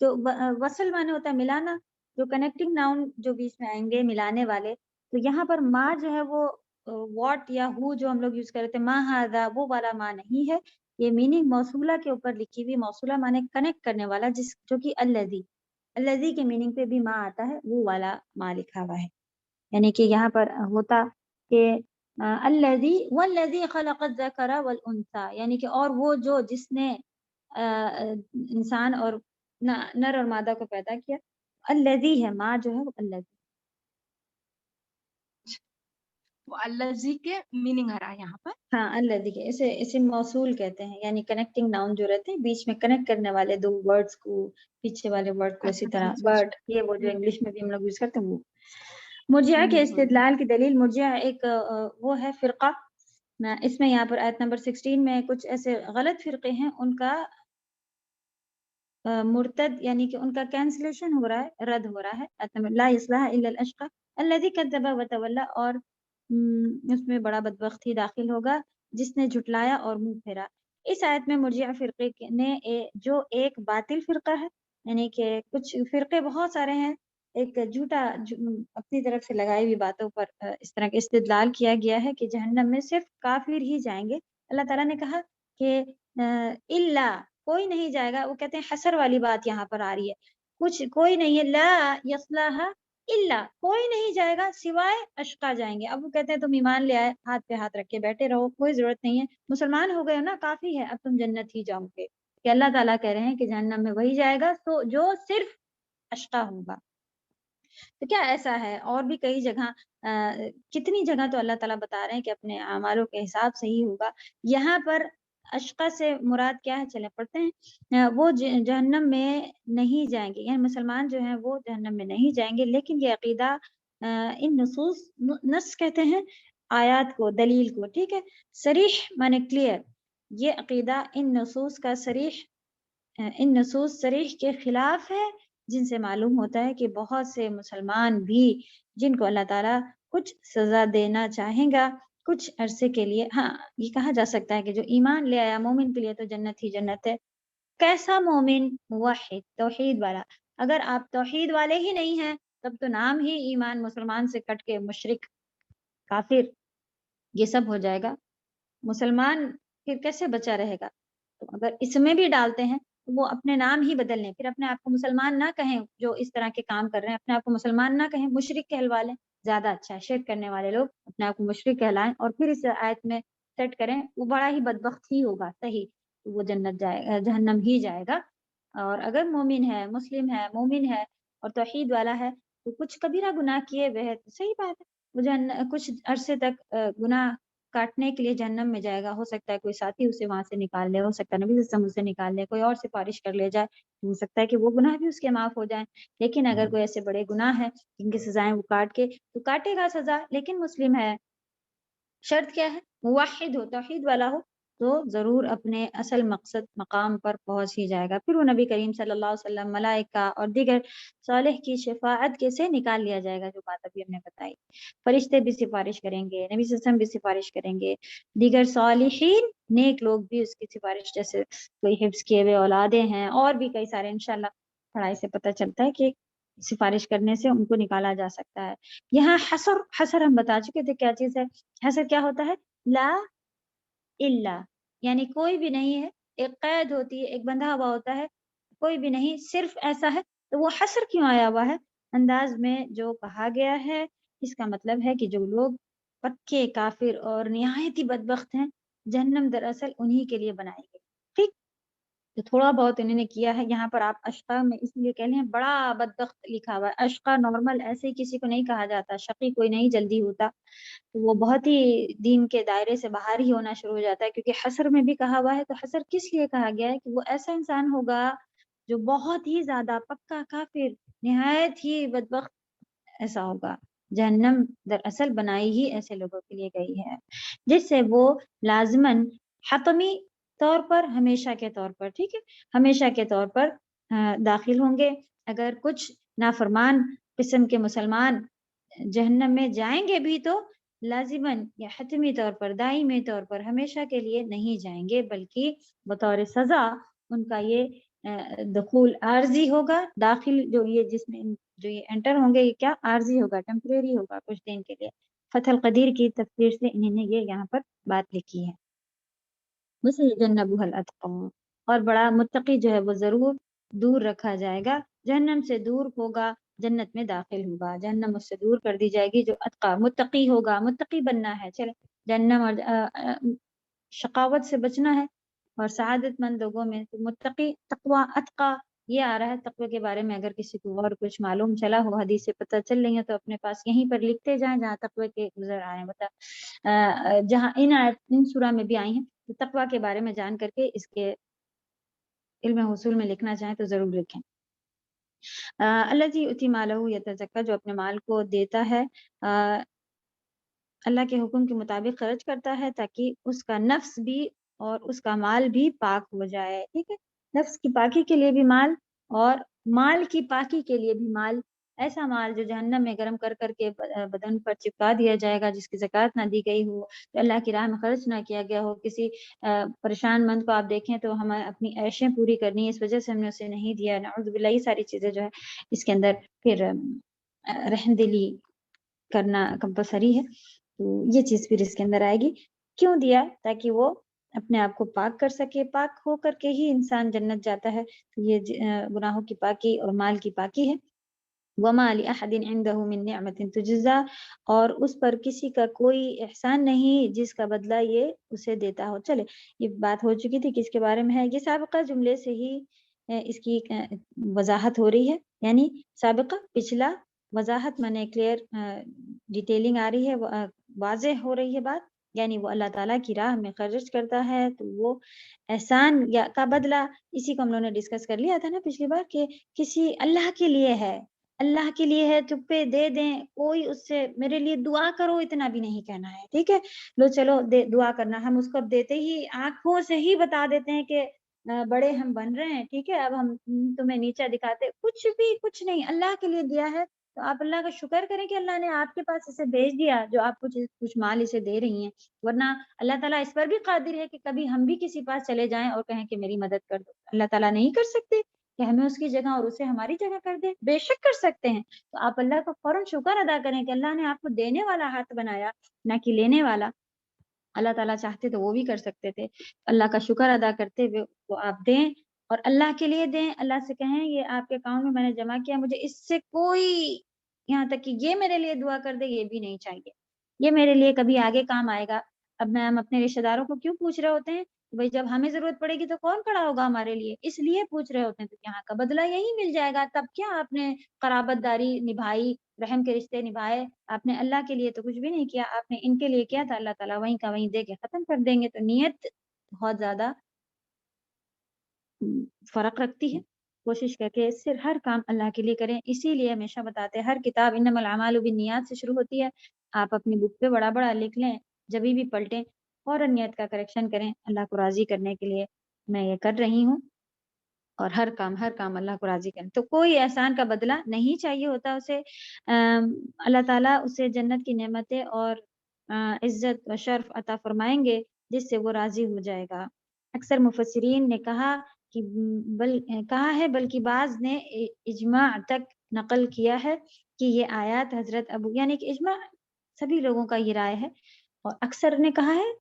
تو وصل معنی ہوتا ہے ملانا, جو کنیکٹنگ ناؤن جو بیچ میں آئیں گے ملانے والے. تو یہاں پر ماں جو ہے وہ واٹ یا ہو جو ہم لوگ یوز کرتے ہیں, ماں ہذا, وہ والا ماں نہیں ہے. یہ میننگ موصولہ کے اوپر لکھی ہوئی, موصولہ معنی کنیکٹ کرنے والا, جو کہ الذی کے میننگ پہ بھی ماں آتا ہے, وہ والا ماں لکھا ہوا ہے. یعنی کہ یہاں پر ہوتا کہ الذی والذی خلق الذکر والانثى, یعنی کہ اور وہ جو جس نے انسان اور نر اور مادہ کو پیدا کیا. الذی ہے, ماں جو ہے وہ الذی. وہ الذی کے میننگ آ رہا ہے یہاں پر. ہاں, الذی کے اسے موصول کہتے ہیں, یعنی کنیکٹنگ ناؤن جو رہتے ہیں بیچ میں کنیکٹ کرنے والے دو ورڈز کو, پیچھے والے ورڈ کو, اسی طرح برڈ, یہ وہ جو انگلش میں بھی ہم لوگ یوز کرتے ہیں وہ. مرجعہ کے استدلال کی دلیل. مرجعہ ایک وہ ہے فرقہ. اس میں یہاں پر آیت نمبر 16 میں کچھ ایسے غلط فرقے ہیں, ان کا مرتد یعنی کہ ان کا کینسلیشن ہو رہا ہے, رد ہو رہا ہے. لا یصلح الا الاشقى الذي كذب وتولى, اور اس میں بڑا بدبخت ہی داخل ہوگا جس نے جھٹلایا اور منہ پھیرا. اس آیت میں مرجعہ فرقے نے جو ایک باطل فرقہ ہے, یعنی کہ کچھ فرقے بہت سارے ہیں, ایک جھوٹا اپنی طرف سے لگائی ہوئی باتوں پر اس طرح کا استدلال کیا گیا ہے کہ جہنم میں صرف کافر ہی جائیں گے. اللہ تعالیٰ نے کہا کہ الا, کوئی نہیں جائے گا. وہ کہتے ہیں حسر والی بات یہاں پر آ رہی ہے, کچھ کوئی نہیں ہے. لا یصلح الا, کوئی نہیں جائے گا سوائے اشقا جائیں گے. اب وہ کہتے ہیں تم ایمان لے آئے, ہاتھ پہ ہاتھ رکھ کے بیٹھے رہو, کوئی ضرورت نہیں ہے, مسلمان ہو گئے ہو نا, کافی ہے, اب تم جنت ہی جاؤ گے. کہ اللہ تعالیٰ کہہ رہے ہیں کہ جہنم میں وہی جائے گا تو جو صرف اشقا ہوگا. تو کیا ایسا ہے؟ اور بھی کئی جگہ, کتنی جگہ تو اللہ تعالیٰ بتا رہے ہیں کہ اپنے اعمالوں کے حساب سے ہی ہوگا. یہاں پر اشقا سے مراد کیا ہے, چلے پڑھتے ہیں. وہ جہنم میں نہیں جائیں گے, یعنی مسلمان جو ہیں وہ جہنم میں نہیں جائیں گے. لیکن یہ عقیدہ ان نص کہتے ہیں آیات کو, دلیل کو, ٹھیک ہے, صریح مانے کلیئر. یہ عقیدہ ان نصوص صریح کے خلاف ہے, جن سے معلوم ہوتا ہے کہ بہت سے مسلمان بھی جن کو اللہ تعالیٰ کچھ سزا دینا چاہیں گا کچھ عرصے کے لیے. ہاں, یہ کہا جا سکتا ہے کہ جو ایمان لے آیا مومن کے لیے تو جنت ہی جنت ہے. کیسا مومن؟ موحد, توحید والا. اگر آپ توحید والے ہی نہیں ہیں تب تو نام ہی ایمان مسلمان سے کٹ کے مشرک, کافر, یہ سب ہو جائے گا. مسلمان پھر کیسے بچا رہے گا؟ تو اگر اس میں بھی ڈالتے ہیں تو وہ اپنے نام ہی بدل لیں, پھر اپنے آپ کو مسلمان نہ کہیں. جو اس طرح کے کام کر رہے ہیں اپنے آپ کو مسلمان نہ کہیں, مشرک کہلوا لیں, زیادہ اچھا ہے. شرک کرنے والے لوگ اپنے آپ کو مشرک کہلائیں اور پھر اس آیت میں سیٹ کریں, وہ بڑا ہی بدبخت ہی ہوگا. صحیح, تو وہ جنت جائے, جہنم ہی جائے گا. اور اگر مومن ہے, مسلم ہے, مومن ہے اور توحید والا ہے تو کچھ کبیرہ گناہ کیے ہوئے ہے تو صحیح بات ہے, وہ کچھ عرصے تک گناہ کاٹنے کے لیے جہنم میں جائے گا. ہو سکتا ہے کوئی ساتھی اسے وہاں سے نکال لے, ہو سکتا ہے نبی صلی اللہ علیہ وسلم اسے نکال لے, کوئی اور سفارش کر لے جائے, ہو سکتا ہے کہ وہ گناہ بھی اس کے معاف ہو جائیں. لیکن اگر کوئی ایسے بڑے گناہ ہیں جن کی سزائیں وہ کاٹ کے, تو کاٹے گا سزا, لیکن مسلم ہے. شرط کیا ہے؟ موحد ہو, توحید والا ہو. تو ضرور اپنے اصل مقصد مقام پر پہنچ ہی جائے گا۔ پھر وہ نبی کریم صلی اللہ علیہ وسلم، ملائکہ اور دیگر صالح کی شفاعت کے سے نکال لیا جائے گا، جو بات ابھی ہم نے بتائی۔ فرشتے بھی سفارش کریں گے، نبی صلی اللہ علیہ وسلم بھی سفارش کریں گے، دیگر صالحین نیک لوگ بھی اس کی سفارش، جیسے کوئی حفظ کیے ہوئے اولادیں ہیں اور بھی کئی سارے، انشاءاللہ پڑھائی سے پتہ چلتا ہے کہ سفارش کرنے سے ان کو نکالا جا سکتا ہے۔ یہاں حصر ہم بتا چکے تھے کیا چیز ہے۔ حصر کیا ہوتا ہے؟ لا الا، یعنی کوئی بھی نہیں ہے، ایک قید ہوتی ہے، ایک بندھا ہوا ہوتا ہے، کوئی بھی نہیں، صرف ایسا ہے۔ تو وہ حصر کیوں آیا ہوا ہے انداز میں جو کہا گیا ہے؟ اس کا مطلب ہے کہ جو لوگ پکے کافر اور نہایت ہی بدبخت ہیں، جہنم دراصل انہی کے لیے بنائی گئی، ٹھیک؟ تو تھوڑا بہت انہوں نے کیا ہے۔ یہاں پر آپ اشقا میں اس لیے کہہ لیں بڑا بدبخت لکھا ہوا ہے، اشقا نارمل ایسے ہی کسی کو نہیں کہا جاتا، شقی کوئی نہیں جلدی ہوتا، تو وہ بہت ہی دین کے دائرے سے باہر ہی ہونا شروع ہو جاتا ہے، کیونکہ حصر میں بھی کہا ہوا ہے۔ تو حصر کس لیے کہا گیا ہے؟ کہ وہ ایسا انسان ہوگا جو بہت ہی زیادہ پکا کافر، نہایت ہی بدبخت ایسا ہوگا۔ جہنم دراصل بنائی ہی ایسے لوگوں کے لیے گئی ہے، جس سے وہ لازماً حتمی طور پر، ہمیشہ کے طور پر، ٹھیک ہے، ہمیشہ کے طور پر داخل ہوں گے۔ اگر کچھ نافرمان قسم کے مسلمان جہنم میں جائیں گے بھی تو لازماً یا حتمی طور پر، دائمی طور پر، ہمیشہ کے لیے نہیں جائیں گے، بلکہ بطور سزا ان کا یہ دخول عارضی ہوگا، داخل جو یہ جس میں جو یہ انٹر ہوں گے، یہ کیا عارضی ہوگا، ٹیمپریری ہوگا، کچھ دن کے لیے۔ فتح القدیر کی تفسیر سے انہوں نے یہ یہاں پر بات لکھی ہے۔ وَسَيُجَنَّبُهَا الْأَتْقَى، اور بڑا متقی جو ہے وہ ضرور دور رکھا جائے گا، جہنم سے دور ہوگا، جنت میں داخل ہوگا، جہنم اس سے دور کر دی جائے گی۔ جو اتقا متقی ہوگا، متقی بننا ہے، چلے جہنم اور شقاوت سے بچنا ہے اور سعادت مند لوگوں میں، تو متقی، تقوی، اتقا یہ آ رہا ہے۔ تقوی کے بارے میں اگر کسی کو اور کچھ معلوم چلا ہو، حدیث سے پتہ چل رہی ہے، تو اپنے پاس یہیں پر لکھتے جائیں جہاں تقوی کے گزر آئے ہیں، جہاں ان سورہ میں بھی آئی ہیں، تو تقوی کے بارے میں جان کر کے اس کے علم حصول میں لکھنا چاہیں تو ضرور لکھیں۔ الذی یؤتی مالہ یتزکی، جو اپنے مال کو دیتا ہے اللہ کے حکم کے مطابق خرچ کرتا ہے، تاکہ اس کا نفس بھی اور اس کا مال بھی پاک ہو جائے، ٹھیک ہے، نفس کی پاکی کے لیے بھی مال اور مال کی پاکی کے لیے بھی مال۔ ایسا مال جو جہنم میں گرم کر کر کے بدن پر چپکا دیا جائے گا، جس کی زکوٰۃ نہ دی گئی ہو، تو اللہ کی راہ میں خرچ نہ کیا گیا ہو، کسی پریشان مند کو آپ دیکھیں تو ہمیں اپنی عیشیں پوری کرنی ہے، اس وجہ سے ہم نے اسے نہیں دیا، نعوذ باللہ، یہ ساری چیزیں جو ہے اس کے اندر پھر رحم دلی کرنا کمپلسری ہے، تو یہ چیز پھر اس کے اندر آئے گی۔ کیوں دیا؟ تاکہ وہ اپنے آپ کو پاک کر سکے، پاک ہو کر کے ہی انسان جنت جاتا ہے، تو یہ گناہوں کی پاکی اور مال کی پاکی ہے۔ وَمَا لِأَحَدٍ عِنْدَهُ مِن نِعْمَةٍ تُجْزَىٰ، اور اس پر کسی کا کوئی احسان نہیں جس کا بدلہ یہ اسے دیتا ہو۔ چلے یہ بات ہو چکی تھی، کس کے بارے میں ہے؟ یہ سابقہ جملے سے ہی اس کی وضاحت ہو رہی ہے، یعنی سابقہ پچھلا، وضاحت مانے کلیئر، ڈیٹیلنگ آ رہی ہے، واضح ہو رہی ہے بات، یعنی وہ اللہ تعالیٰ کی راہ میں خرچ کرتا ہے تو وہ احسان یا کا بدلہ، اسی کو ہم لوگوں نے ڈسکس کر لیا تھا نا پچھلی بار، کہ کسی اللہ کے لیے ہے، اللہ کے لیے ہے، چپے دے دیں، کوئی اس سے میرے لیے دعا کرو اتنا بھی نہیں کہنا ہے، ٹھیک ہے، لو چلو دعا کرنا، ہم اس کو اب دیتے ہی آنکھوں سے ہی بتا دیتے ہیں کہ بڑے ہم بن رہے ہیں، ٹھیک ہے، اب ہم تمہیں نیچا دکھاتے، کچھ بھی کچھ نہیں، اللہ کے لیے دیا ہے تو آپ اللہ کا شکر کریں کہ اللہ نے آپ کے پاس اسے بھیج دیا، جو آپ کچھ مال اسے دے رہی ہیں، ورنہ اللہ تعالیٰ اس پر بھی قادر ہے کہ کبھی ہم بھی کسی پاس چلے جائیں اور کہیں کہ میری مدد کر دو، اللہ تعالیٰ نہیں کر سکتے کہ ہمیں اس کی جگہ اور اسے ہماری جگہ کر دے؟ بے شک کر سکتے ہیں۔ تو آپ اللہ کا فوراً شکر ادا کریں کہ اللہ نے آپ کو دینے والا ہاتھ بنایا، نہ کہ لینے والا۔ اللہ تعالیٰ چاہتے تو وہ بھی کر سکتے تھے، اللہ کا شکر ادا کرتے ہوئے وہ آپ دیں اور اللہ کے لیے دیں، اللہ سے کہیں یہ آپ کے اکاؤنٹ میں نے جمع کیا، مجھے اس سے کوئی، یہاں تک کہ یہ میرے لیے دعا کر دے یہ بھی نہیں چاہیے، یہ میرے لیے کبھی آگے کام آئے گا۔ اب ہم اپنے رشتہ داروں کو کیوں پوچھ رہے ہوتے ہیں؟ بھائی جب ہمیں ضرورت پڑے گی تو کون کھڑا ہوگا ہمارے لیے، اس لیے پوچھ رہے ہوتے ہیں، تو یہاں کا بدلہ یہی مل جائے گا۔ تب کیا آپ نے قرابت داری نبھائی، رحم کے رشتے نبھائے، آپ نے اللہ کے لیے تو کچھ بھی نہیں کیا، آپ نے ان کے لیے کیا تھا، اللہ تعالیٰ وہیں کا وہیں دے کے ختم کر دیں گے۔ تو نیت بہت زیادہ فرق رکھتی ہے، کوشش کر کے صرف ہر کام اللہ کے لیے کریں۔ اسی لیے ہمیشہ بتاتے ہیں ہر کتاب انما الاعمال بالنیات سے شروع ہوتی ہے، آپ اپنی بک پہ بڑا بڑا لکھ لیں، جبھی بھی پلٹیں فوراً نیت کا کریکشن کریں, اللہ کو راضی کرنے کے لیے میں یہ کر رہی ہوں, اور ہر کام اللہ کو راضی کریں. تو کوئی احسان کا بدلہ نہیں چاہیے ہوتا اسے. اللہ تعالیٰ اسے جنت کی نعمتیں اور عزت و شرف عطا فرمائیں گے جس سے وہ راضی ہو جائے گا. اکثر مفسرین نے کہا ہے بلکہ بعض نے اجماع تک نقل کیا ہے کہ یہ آیات حضرت ابو, یعنی کہ اجماع سبھی لوگوں کا یہ رائے ہے, اور اکثر نے کہا ہے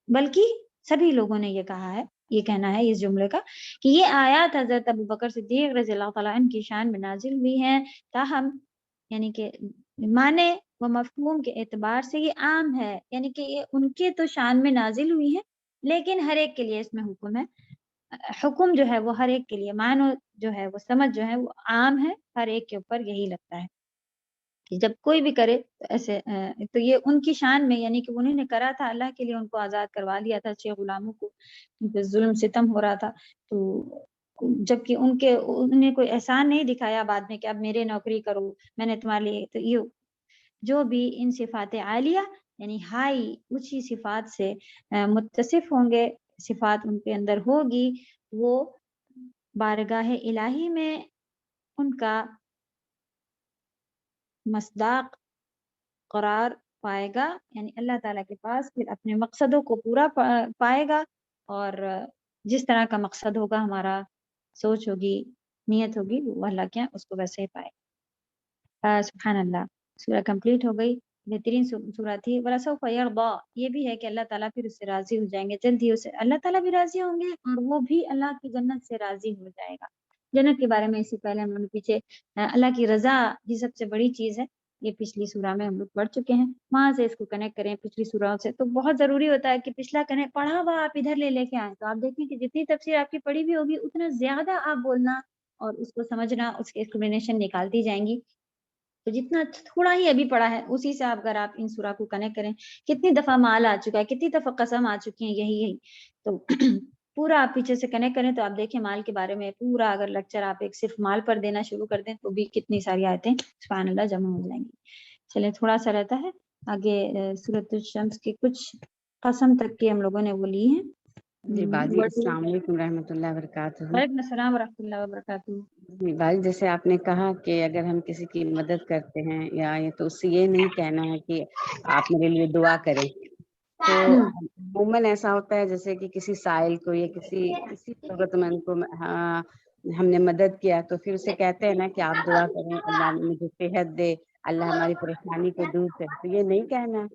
بلکہ سبھی لوگوں نے یہ کہا ہے, یہ کہنا ہے اس جملے کا کہ یہ آیات حضرت ابو بکر صدیق رضی اللہ تعالیٰ عنہ کی شان میں نازل ہوئی ہیں. تاہم یعنی کہ معنی و مفہوم کے اعتبار سے یہ عام ہے, یعنی کہ یہ ان کے تو شان میں نازل ہوئی ہے, لیکن ہر ایک کے لیے اس میں حکم ہے. حکم جو ہے وہ ہر ایک کے لیے, معنی جو ہے وہ سمجھ جو ہے وہ عام ہے, ہر ایک کے اوپر یہی لگتا ہے کہ جب کوئی بھی کرے تو ایسے تو یہ ان کی شان میں, یعنی کہ انہوں نے کرا تھا اللہ کے لیے, ان کو آزاد کروا دیا تھا 6 غلاموں کو, ان پہ ظلم ستم ہو رہا تھا, تو جبکہ انہیں کوئی احسان نہیں دکھایا بعد میں کہ اب میرے نوکری کرو, میں نے تمہارے لیے. تو یہ جو بھی ان صفات عالیہ یعنی ہائی اونچی صفات سے متصف ہوں گے, صفات ان کے اندر ہوگی, وہ بارگاہ الہی میں ان کا مصداق قرار پائے گا, یعنی اللہ تعالیٰ کے پاس پھر اپنے مقصدوں کو پورا پائے گا, اور جس طرح کا مقصد ہوگا, ہمارا سوچ ہوگی, نیت ہوگی, وہ اللہ کیا اس کو ویسے ہی پائے. سبحان اللہ. سورہ کمپلیٹ ہو گئی, بہترین سورہ تھی. وَلَسَوْفَ يَرْضَىٰ, یہ بھی ہے کہ اللہ تعالیٰ پھر اس سے راضی ہو جائیں گے, جلد ہی اسے اللہ تعالیٰ بھی راضی ہوں گے اور وہ بھی اللہ کی جنت سے راضی ہو جائے گا. جنت کے بارے میں اس سے پہلے ہم نے پیچھے اللہ کی رضا یہ سب سے بڑی چیز ہے, یہ پچھلی سورہ میں ہم لوگ پڑھ چکے ہیں, وہاں سے اس کو کنیکٹ کریں پچھلی سورہ سے. تو بہت ضروری ہوتا ہے کہ پچھلا پڑھا ہوا آپ ادھر لے کے آئیں, تو آپ دیکھیں کہ جتنی تفسیر آپ کی پڑھی بھی ہوگی اتنا زیادہ آپ بولنا اور اس کو سمجھنا, اس کی ایکسپلینیشن نکالتی جائیں گی. تو جتنا تھوڑا ہی ابھی پڑھا ہے اسی سے اگر آپ ان سورہ کو کنیکٹ کریں, کتنی دفعہ مال آ چکا ہے, کتنی دفعہ قسم آ چکی ہیں, یہی تو پورا آپ پیچھے سے کنیکٹ کریں تو آپ دیکھیں مال کے بارے میں پورا اگر لیکچر آپ ایک صرف مال پر دینا شروع کر دیں تو بھی کتنی ساری آیتیں سبحان اللہ جمع ہو جائیں گی. چلیں تھوڑا سا رہتا ہے آگے سورۃ الشمس کی کچھ قسم تک کی ہم لوگوں نے وہ لی ہیں. جی باجی السلام علیکم رحمۃ اللہ وبرکاتہ. وعلیکم السلام ورحمۃ اللہ وبرکاتہ. جی باجی جیسے آپ نے کہا کہ اگر ہم کسی کی مدد کرتے ہیں یا یہ تو اس سے یہ نہیں کہنا ہے کہ آپ میرے لیے دعا کریں. تو عموماً ایسا ہوتا ہے جیسے کہ کسی سائل کو یا کسی ضرورت مند کو ہم نے مدد کیا تو پھر اسے کہتے ہیں نا کہ آپ دعا کریں اللہ مجھے صحت دے, اللہ ہماری پریشانی کو دور کرے. تو یہ نہیں کہنا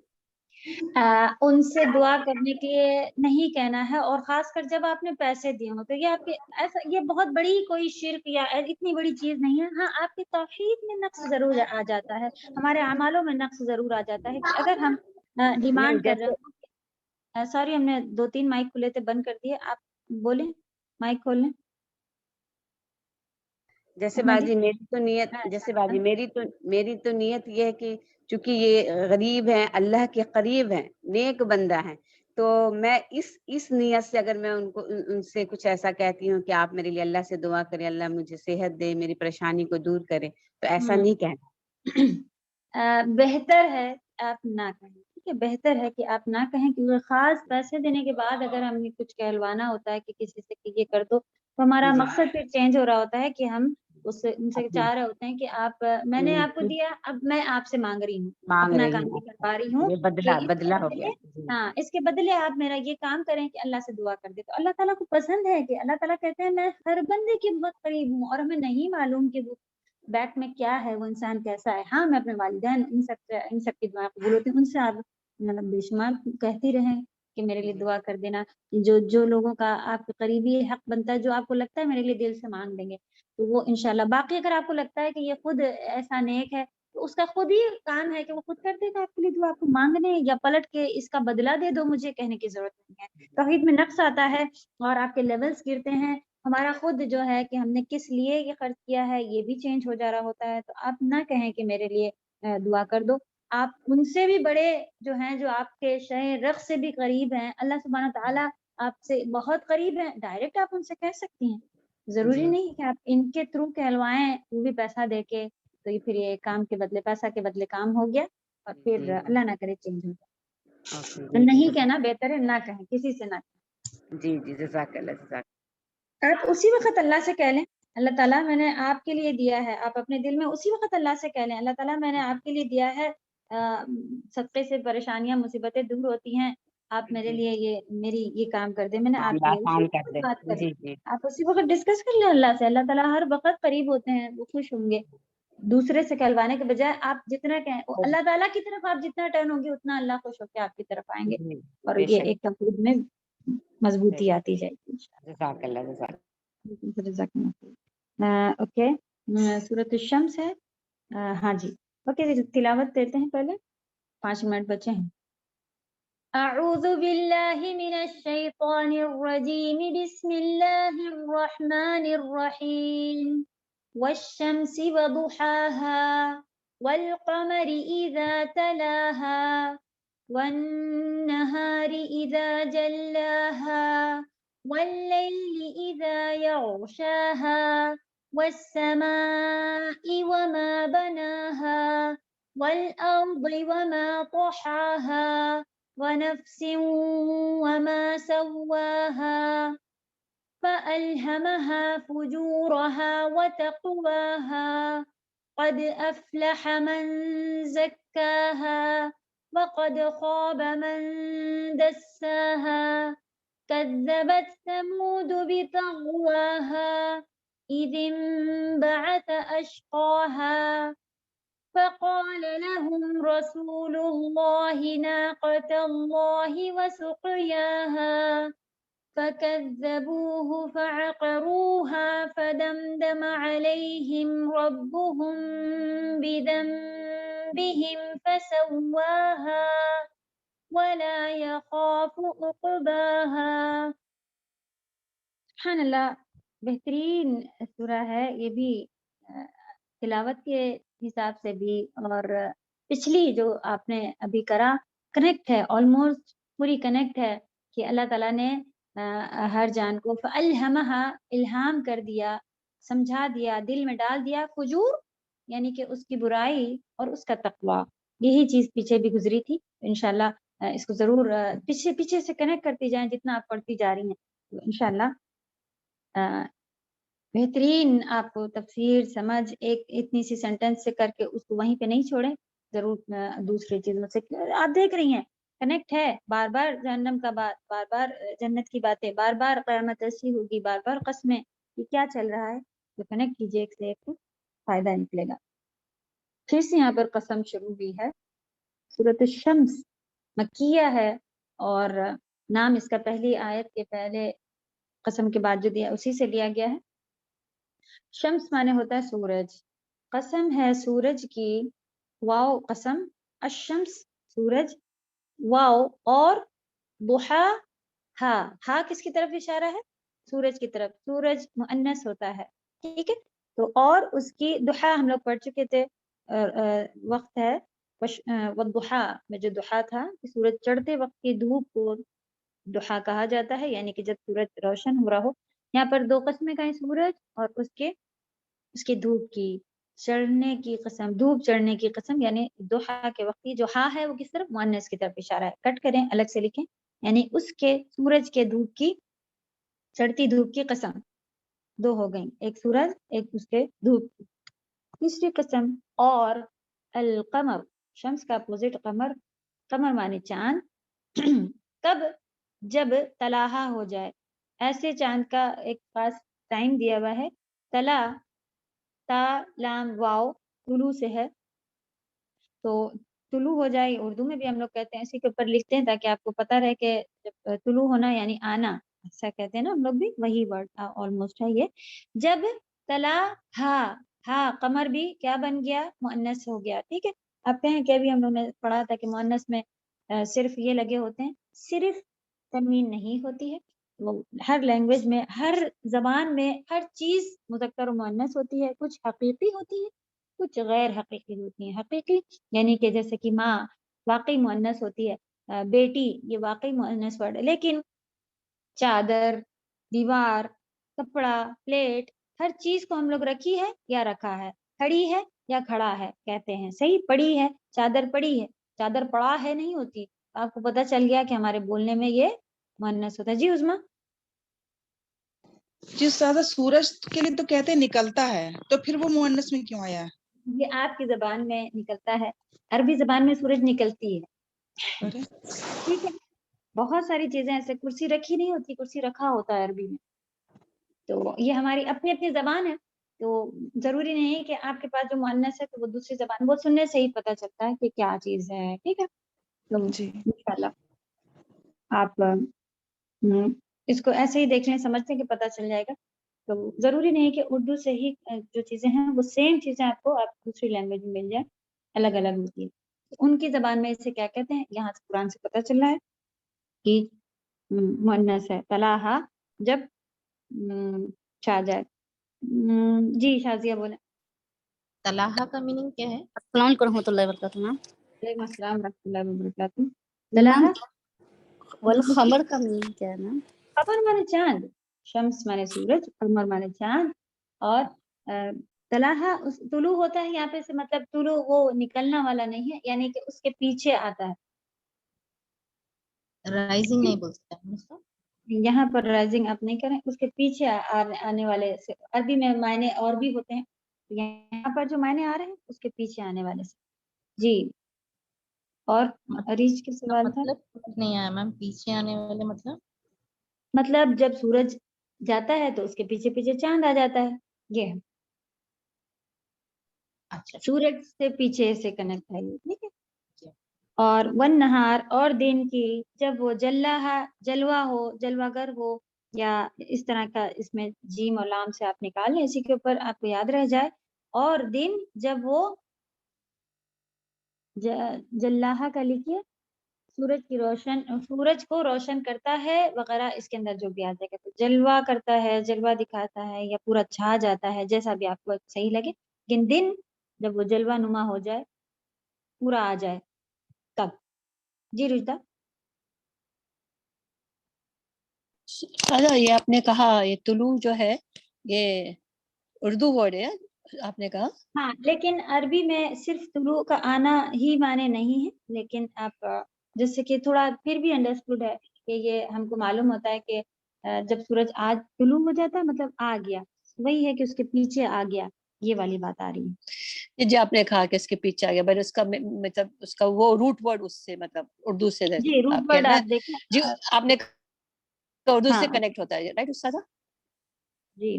ان سے دعا کرنے کے لیے نہیں کہنا ہے, اور خاص کر جب آپ نے پیسے دیے ہوں تو یہ آپ کے ایسا یہ بہت بڑی کوئی شرک یا اتنی بڑی چیز نہیں ہے. ہاں آپ کی توحید میں نقص ضرور آ جاتا ہے, ہمارے اعمالوں میں نقص ضرور آ جاتا ہے کہ اگر ہم ڈیمانڈ کر رہے ہیں. سوری ہم نے 2-3 مائک کھلے تھے, بند کر دیے, آپ بولیں, مائک کھول لیں. جیسے باجی میری تو نیت یہ ہے کہ چونکہ یہ غریب ہیں, اللہ کے قریب ہیں, نیک بندہ ہیں, تو میں اس نیت سے اگر میں ان سے کچھ ایسا کہتی ہوں کہ آپ میرے لیے اللہ سے دعا کریں, اللہ مجھے صحت دے, میری پریشانی کو دور کرے, تو ایسا نہیں کہنا. بہتر ہے آپ نہ کہیں, ٹھیک ہے, بہتر ہے کہ آپ نہ کہیں, کیونکہ خاص پیسے دینے کے بعد اگر ہم نے کچھ کہلوانا ہوتا ہے کہ کسی سے کہ یہ کر دو, تو ہمارا مقصد پھر چینج ہو رہا ہوتا ہے کہ ہم ان سے چاہ رہے ہوتے ہیں کہ آپ میں نے آپ کو دیا, اب میں آپ سے مانگ رہی ہوں, اپنا کام بھی کر پا رہی ہوں, بدلہ ہو گیا. ہاں اس کے بدلے آپ میرا یہ کام کریں کہ اللہ سے دعا کر دے. تو اللہ تعالیٰ کو پسند ہے کہ اللہ تعالیٰ کہتے ہیں میں ہر بندے کے بہت قریب ہوں, اور ہمیں نہیں معلوم کہ وہ بیک میں کیا ہے, وہ انسان کیسا ہے. ہاں میں اپنے والدین ان سب کی دعا قبول ہوتی ہیں, ان سے آپ مطلب بے شمار کہتی رہیں کہ میرے لیے دعا کر دینا. جو لوگوں کا آپ کے قریبی حق بنتا ہے, جو آپ کو لگتا ہے میرے لیے دل سے مانگ دیں گے, تو وہ انشاءاللہ. باقی اگر آپ کو لگتا ہے کہ یہ خود ایسا نیک ہے تو اس کا خود ہی کام ہے کہ وہ خود کر دے گا آپ کے لیے دعا. آپ کو مانگنے یا پلٹ کے اس کا بدلہ دے دو مجھے کہنے کی ضرورت نہیں ہے. توحید میں نقص آتا ہے اور آپ کے لیولز گرتے ہیں. ہمارا خود جو ہے کہ ہم نے کس لیے یہ خرچ کیا ہے یہ بھی چینج ہو جا رہا ہوتا ہے. تو آپ نہ کہیں کہ میرے لیے دعا کر دو. آپ ان سے بھی بڑے جو ہیں, جو آپ کے شہ رخ سے بھی قریب ہیں, اللہ سبحانہ تعالیٰ آپ سے بہت قریب ہیں, ڈائریکٹ آپ ان سے کہہ سکتی ہیں. ضروری نہیں کہ آپ ان کے تھرو کہلوائیں, وہ بھی پیسہ دے کے, تو یہ پھر یہ کام کے بدلے پیسہ کے بدلے کام ہو گیا, اور پھر اللہ نہ کرے چینج ہو جائے. اوکے تو نہیں کہنا بہتر ہے، نہ کہیں، کسی سے نہ کہیں. جی جی جزاک اللہ جزاک آپ اسی وقت اللہ سے کہہ لیں اللہ تعالیٰ میں نے آپ کے لیے دیا ہے، آپ اپنے دل میں اسی وقت اللہ سے کہہ لیں اللہ تعالیٰ میں نے آپ کے لیے دیا ہے، صدقے سے پریشانیاں مصیبتیں دور ہوتی ہیں، آپ میرے لیے یہ میری یہ کام کر دیں، میں نے آپ کے لیے آسان اسی کر وقت دے. بات کر جی لیں. جی آپ اسی وقت ڈسکس کر لیں اللہ سے، اللہ تعالیٰ ہر وقت قریب ہوتے ہیں، وہ خوش ہوں گے. دوسرے سے کہلوانے کے بجائے آپ جتنا کہیں اللہ تعالیٰ کی طرف آپ جتنا ٹرن ہوں گے اتنا اللہ خوش ہو کے آپ کی طرف آئیں گے، جی اور بے یہ شک ایک توحید میں مضبوطی آتی جائے گی. جزاک اللہ جزاک اوکے، سورۃ الشمس ہے. ہاں جی اوکے، تلاوت دیتے ہیں، پہلے 5 منٹ بچے ہیں. اعوذ باللہ من الشیطان الرجیم، بسم اللہ الرحمن الرحیم. والشمس وضحاها والقمر اذا تلاها والنهار اذا جلاها والليل إذا يغشاها والسماء وما بناها والأرض وما طحاها ونفس وما سواها فألهمها فجورها وتقواها قد أفلح من زكاها وقد خاب من دساها كذبت ثمود بطغواها إذ انبعث أشقاها فقال لهم رسول الله ناقة الله وسقياها فكذبوه فعقروها فدمدم عليهم ربهم بذنبهم فسواها ولا يخاف عقباها. سبحان اللہ، بہترین سورہ ہے یہ بھی، تلاوت کے حساب سے بھی اور پچھلی جو آپ نے ابھی کرا کنیکٹ ہے، آلموسٹ پوری کنیکٹ ہے کہ اللہ تعالیٰ نے ہر جان کو فَأَلْهَمَهَا الہام کر دیا، سمجھا دیا، دل میں ڈال دیا فجور یعنی کہ اس کی برائی اور اس کا تقوی. یہی چیز پیچھے بھی گزری تھی. انشاءاللہ اس کو ضرور پیچھے سے کنیکٹ کرتی جائیں جتنا آپ پڑھتی جا رہی ہیں انشاءاللہ. بہترین آپ کو تفسیر سمجھ ایک اتنی سی سینٹنس سے کر کے اس کو وہیں پہ نہیں چھوڑیں، ضرور دوسری چیزوں سے آپ دیکھ رہی ہیں کنیکٹ ہے. بار بار جہنم کا بات، بار بار جنت کی باتیں، بار بار قیامت ایسی ہوگی، بار بار قسمیں، یہ کیا چل رہا ہے؟ تو کنیکٹ کیجیے ایک سے ایک کو، فائدہ نکلے گا. پھر سے یہاں پر قسم شروع ہوئی ہے. سورۃ الشمس مکیہ ہے اور نام اس کا پہلی آیت کے پہلے قسم کے بعد جو دیا اسی سے لیا گیا ہے. شمس مانے ہوتا ہے سورج، قسم ہے سورج کی، واو قسم، الشمس سورج، واو اور ضحا ہا کس کی طرف اشارہ ہے؟ سورج کی طرف. سورج مؤنث ہوتا ہے، ٹھیک ہے. تو اور اس کی ضحا ہم لوگ پڑھ چکے تھے، وقت ہے والضحا میں جو ضحا تھا کہ سورج چڑھتے وقت کی دھوپ کو ضحا کہا جاتا ہے، یعنی کہ جب سورج روشن ہو رہا ہو. یہاں پر 2 قسمیں کہیں سورج اور اس کے دھوپ کی چڑھنے کی قسم، دھوپ چڑھنے کی قسم، یعنی ضحا کے وقت کی جو ہا ہے وہ کس طرف؟ مؤنث کی طرف اشارہ ہے. کٹ کریں، الگ سے لکھیں، یعنی اس کے سورج کے دھوپ کی، چڑھتی دھوپ کی قسم. 2 ہو گئیں، ایک سورج ایک اس کے دھوپ کی. تیسری قسم اور القمر، شمس کا اپوزٹ قمر، قمر مانے چاند. کب؟ جب تلاہا ہو جائے. ایسے چاند کا ایک خاص ٹائم دیا ہوا ہے. تلا تا لام واو طلوع سے ہے، تو طلوع ہو جائے اردو میں بھی ہم لوگ کہتے ہیں، اسی کے اوپر لکھتے ہیں تاکہ آپ کو پتہ رہے کہ جب طلوع ہونا یعنی آنا، ایسا کہتے ہیں نا ہم لوگ بھی، وہی ورڈ آلموسٹ ہے یہ. جب تلا ہا قمر بھی کیا بن گیا؟ مؤنث ہو گیا، ٹھیک ہے. آپ کہیں کہ ابھی ہم لوگ نے پڑھا تھا کہ مؤنث میں صرف یہ لگے ہوتے ہیں، صرف تنوین نہیں ہوتی ہے. وہ ہر لینگویج میں، ہر زبان میں ہر چیز مذکر و مؤنث ہوتی ہے. کچھ حقیقی ہوتی ہے، کچھ غیر حقیقی ہوتی ہیں. حقیقی یعنی کہ جیسے کہ ماں واقعی مؤنث ہوتی ہے، بیٹی یہ واقعی مؤنث ورڈ ہے. لیکن چادر، دیوار، کپڑا، پلیٹ، ہر چیز کو ہم لوگ رکھی ہے یا رکھا ہے، کھڑی ہے یا کھڑا ہے کہتے ہیں. صحیح، پڑی ہے، چادر پڑی ہے، چادر پڑا ہے نہیں ہوتی. آپ کو پتہ چل گیا کہ ہمارے بولنے میں یہ مؤنث ہوتا ہے. جی عظما. جی استاذہ سورج کے لیے تو کہتے ہیں نکلتا ہے، تو پھر وہ مؤنث میں کیوں آیا ہے؟ یہ آپ کی زبان میں نکلتا ہے، عربی زبان میں سورج نکلتی ہے. ارے ٹھیک ہے. بہت ساری چیزیں ایسے، کرسی رکھی نہیں ہوتی، کرسی رکھا ہوتا ہے عربی میں. تو یہ ہماری اپنی اپنی زبان ہے، تو ضروری نہیں کہ آپ کے پاس جو مؤنث ہے تو وہ دوسری زبان، وہ سننے سے ہی پتہ چلتا ہے کہ کیا چیز ہے. ٹھیک ہے. تو جی انشاءاللہ آپ اس کو ایسے ہی دیکھنے سمجھتے کہ پتہ چل جائے گا. تو ضروری نہیں کہ اردو سے ہی جو چیزیں ہیں وہ سیم چیزیں آپ کو دوسری لینگویج میں مل جائیں، الگ الگ ہوتی ہے. ان کی زبان میں اسے کیا کہتے ہیں، یہاں سے قرآن سے پتہ چل رہا ہے کہ مؤنث ہے. طلاحہ جب چھا جائے. جی شازیہ بولیں. طلاحہ کا میننگ کیا ہے؟ السلام علیکم ورحمۃ اللہ وبرکاتہ میم. وعلیکم السلام ورحمۃ اللہ وبرکاتہ. میم طلاحہ والخمر کا میننگ کیا ہے میم؟ خبر مانے چاند، شمس مانے سورج، قمر مانے چاند، اور طلاحہ طلوع ہوتا ہے یہاں پہ سے مطلب طلوع وہ نکلنا والا نہیں ہے، یعنی کہ اس کے پیچھے آتا ہے. رائزنگ نہیں بول سکتا ہم اس کو. یہاں پر رائزنگ آپ نہیں کریں، اس کے پیچھے آنے والے سے. عربی میں معنی اور بھی ہوتے ہیں، یہاں پر جو معنی آ رہے ہیں اس کے پیچھے آنے والے سے. جی. اور عریج کے سوال تھا. مطلب نہیں آیا میم، پیچھے آنے والے مطلب جب سورج جاتا ہے تو اس کے پیچھے پیچھے چاند آ جاتا ہے. یہ اچھا سورج سے پیچھے سے کنیکٹ ہے یہ. ٹھیک ہے. اور ون نہار، اور دن کی، جب وہ جلوہ ہو، جلوہ گر ہو، یا اس طرح کا اس میں جیم اور لام سے آپ نکال لیں، اسی کے اوپر آپ کو یاد رہ جائے. اور دن جب وہ جلاحہ کا لکھیے، سورج کی روشن، سورج کو روشن کرتا ہے وغیرہ، اس کے اندر جو بھی آ جائے گا. تو جلوہ کرتا ہے، جلوہ دکھاتا ہے، یا پورا چھا جاتا ہے، جیسا بھی آپ کو صحیح لگے. لیکن دن جب وہ جلوہ نما ہو جائے، پورا آ جائے تب. جی رجدہ. یہ آپ نے کہا یہ طلوع جو ہے یہ اردو ورڈ ہے آپ نے کہا. ہاں، لیکن عربی میں صرف طلوع کا آنا ہی معنی نہیں ہے، لیکن آپ جیسے کہ تھوڑا پھر بھی انڈرسٹوڈ ہے کہ یہ ہم کو معلوم ہوتا ہے کہ جب سورج آج طلوع ہو جاتا ہے مطلب آ گیا، وہی ہے کہ اس کے پیچھے آ گیا، یہ والی بات آ رہی ہے. جی آپ نے کہا کہ اس کے پیچھے آ گیا، بٹ اس کا مطلب اس کا وہ روٹ ورڈ اس سے مطلب اردو سے جی روٹ آپ ورڈ کہنا آپ دیکھیں. جی آپ نے کہا اردو ہاں سے کنیکٹ ہوتا ہے، رائٹ استاذہ؟ جی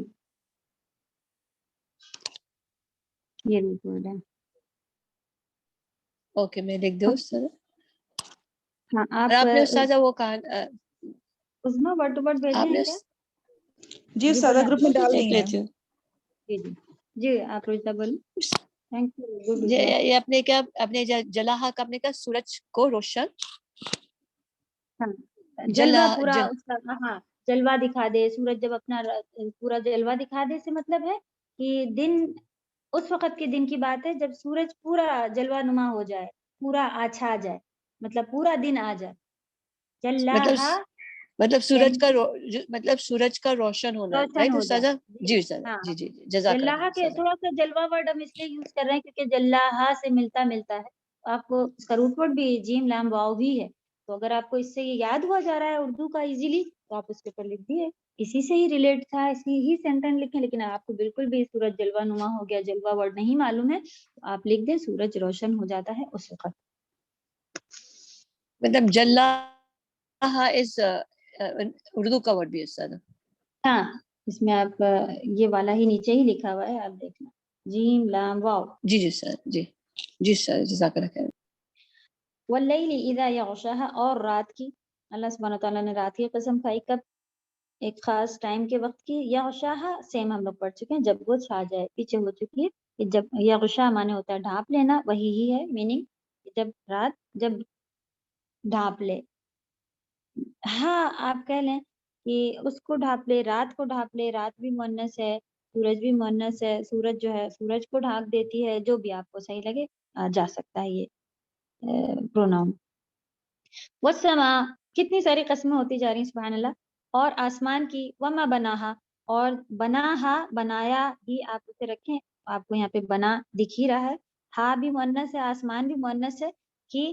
یہ روٹ ورڈ ہے. اوکے میں لکھ دوں استاذہ. ہاں اور آپ نے استاذہ وہ کہا عظما ورڈ ٹو ورڈ بھیجے آپ نے ہیں کیا؟ جی استاذہ گروپ میں ڈال دی دیکھ ہیں. لیتی ہوں. جی جی جی آپ رجدہ بولیں. Thank you. یہ اپنے کیا اپنے جلاحہ کا اپنے کیا سورج کو روشن جلوہ پورا اس کا، ہاں جلوہ دکھا دے. سورج جب اپنا پورا جلوہ دکھا دے سے مطلب ہے کہ دن، اس وقت کے دن کی بات ہے جب سورج پورا جلوہ نما ہو جائے، پورا چھا جائے، مطلب پورا دن آ جائے. جلاحہ مطلب سورج کا مطلب سورج کا روشن ہونا، روشن رائٹ ہو استاذہ؟ جائے. جی استاذہ. ہاں جی جی جزاک اللہ جلاحہ کے استاذہ. تھوڑا سا جلوہ ورڈ ہم اس لیے یوز کر رہے ہیں کیونکہ جلاحہ سے ملتا ہے. آپ کو اس کا روٹ ورڈ بھی جیم لام واو ہی ہے. تو اگر آپ کو اس سے یہ یاد ہوا جا رہا ہے اردو کا ایزیلی، تو آپ اس کے اوپر لکھ دیے، اسی سے ہی ریلیٹ تھا، اسی ہی سینٹینس لکھیں. لیکن آپ کو بالکل بھی سورج جلوہ نما ہو گیا، جلوہ ورڈ نہیں معلوم ہے، تو آپ لکھ دیں سورج روشن ہو جاتا ہے اس وقت. مطلب جلاحہ اس اردو کا ورڈ بھی ہے استاذہ. ہاں اس میں آپ یہ والا ہی نیچے ہی لکھا ہوا ہے، آپ دیکھنا جیم لام واو. جی جی سر. جی جی سر جزاک اللہ خیر. واللیل اذا یغشاہا، اور رات کی، اللہ سبحانہ وتعالیٰ نے رات کی قسم کھائی. کب؟ ایک خاص ٹائم کے وقت کی. یغشاہا سیم ہم لوگ پڑھ چکے ہیں، جب وہ چھا جائے، پیچھے ہو چکی ہے. جب یغشا مانے ہوتا ہے ڈھانپ لینا، وہی ہی ہے میننگ، جب رات جب ڈھانپ لے. ہاں آپ کہہ لیں کہ اس کو ڈھانپ لے، رات کو ڈھانپ لے. رات بھی مؤنث ہے، سورج بھی مؤنث ہے. سورج جو ہے سورج کو ڈھانپ دیتی ہے، جو بھی آپ کو صحیح لگے جا سکتا ہے یہ پروناؤن. والسماء، کتنی ساری قسمیں ہوتی جا رہی ہیں سبحان اللہ. اور آسمان کی، وما بناہا، اور بناہا بنایا ہی آپ اسے رکھیں. آپ کو یہاں پہ بنا دکھ ہی رہا ہے. ہا بھی مؤنث ہے، آسمان بھی مؤنث ہے. کہ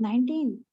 19,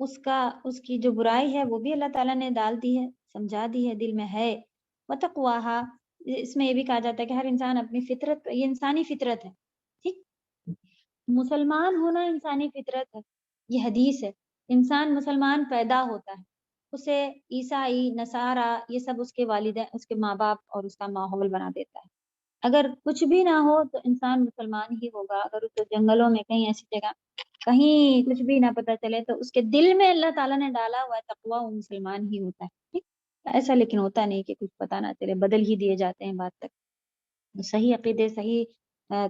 اس کی جو برائی ہے وہ بھی اللہ تعالیٰ نے ڈال دی ہے، سمجھا دی ہے، دل میں ہے۔ وتقواہا، اس میں یہ بھی کہا جاتا ہے کہ ہر انسان اپنی فطرت، یہ انسانی فطرت ہے، ٹھیک، مسلمان ہونا انسانی فطرت ہے، یہ حدیث ہے۔ انسان مسلمان پیدا ہوتا ہے، اسے عیسائی، نصارہ، یہ سب اس کے والدین، اس کے ماں باپ اور اس کا ماحول بنا دیتا ہے۔ اگر کچھ بھی نہ ہو تو انسان مسلمان ہی ہوگا۔ اگر اس کو جنگلوں میں کہیں ایسی جگہ کہیں کچھ بھی نہ پتہ چلے تو اس کے دل میں اللہ تعالیٰ نے ڈالا ہوا ہے تقویٰ، وہ مسلمان ہی ہوتا ہے، ٹھیک۔ ایسا لیکن ہوتا نہیں کہ کچھ پتہ نہ چلے، بدل ہی دیے جاتے ہیں بات تک۔ صحیح عقیدے، صحیح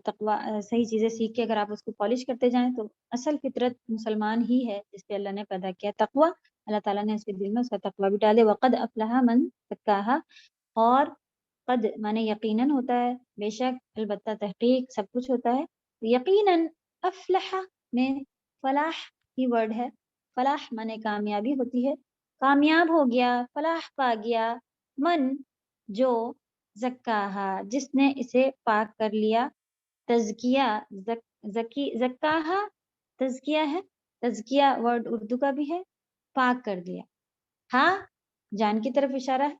تقویٰ، صحیح چیزیں سیکھ کے اگر آپ اس کو پالش کرتے جائیں تو اصل فطرت مسلمان ہی ہے جس پہ اللہ نے پیدا کیا تقویٰ۔ اللہ تعالیٰ نے اس کے دل میں اس کا تقویٰ بھی ڈالے۔ وقد افلح من زکاہا، اور قد مانے یقیناً ہوتا ہے، بے شک، البتہ، تحقیق، سب کچھ ہوتا ہے۔ یقیناً افلح میں فلاح کی ورڈ ہے، فلاح مانے کامیابی ہوتی ہے، کامیاب ہو گیا، فلاح پا گیا، من جو، زکاہا جس نے اسے پاک کر لیا، تزکیہ، زکاہا تزکیہ ہے، تزکیہ ورڈ اردو کا بھی ہے، پاک کر دیا۔ ہاں، جان کی طرف اشارہ ہے،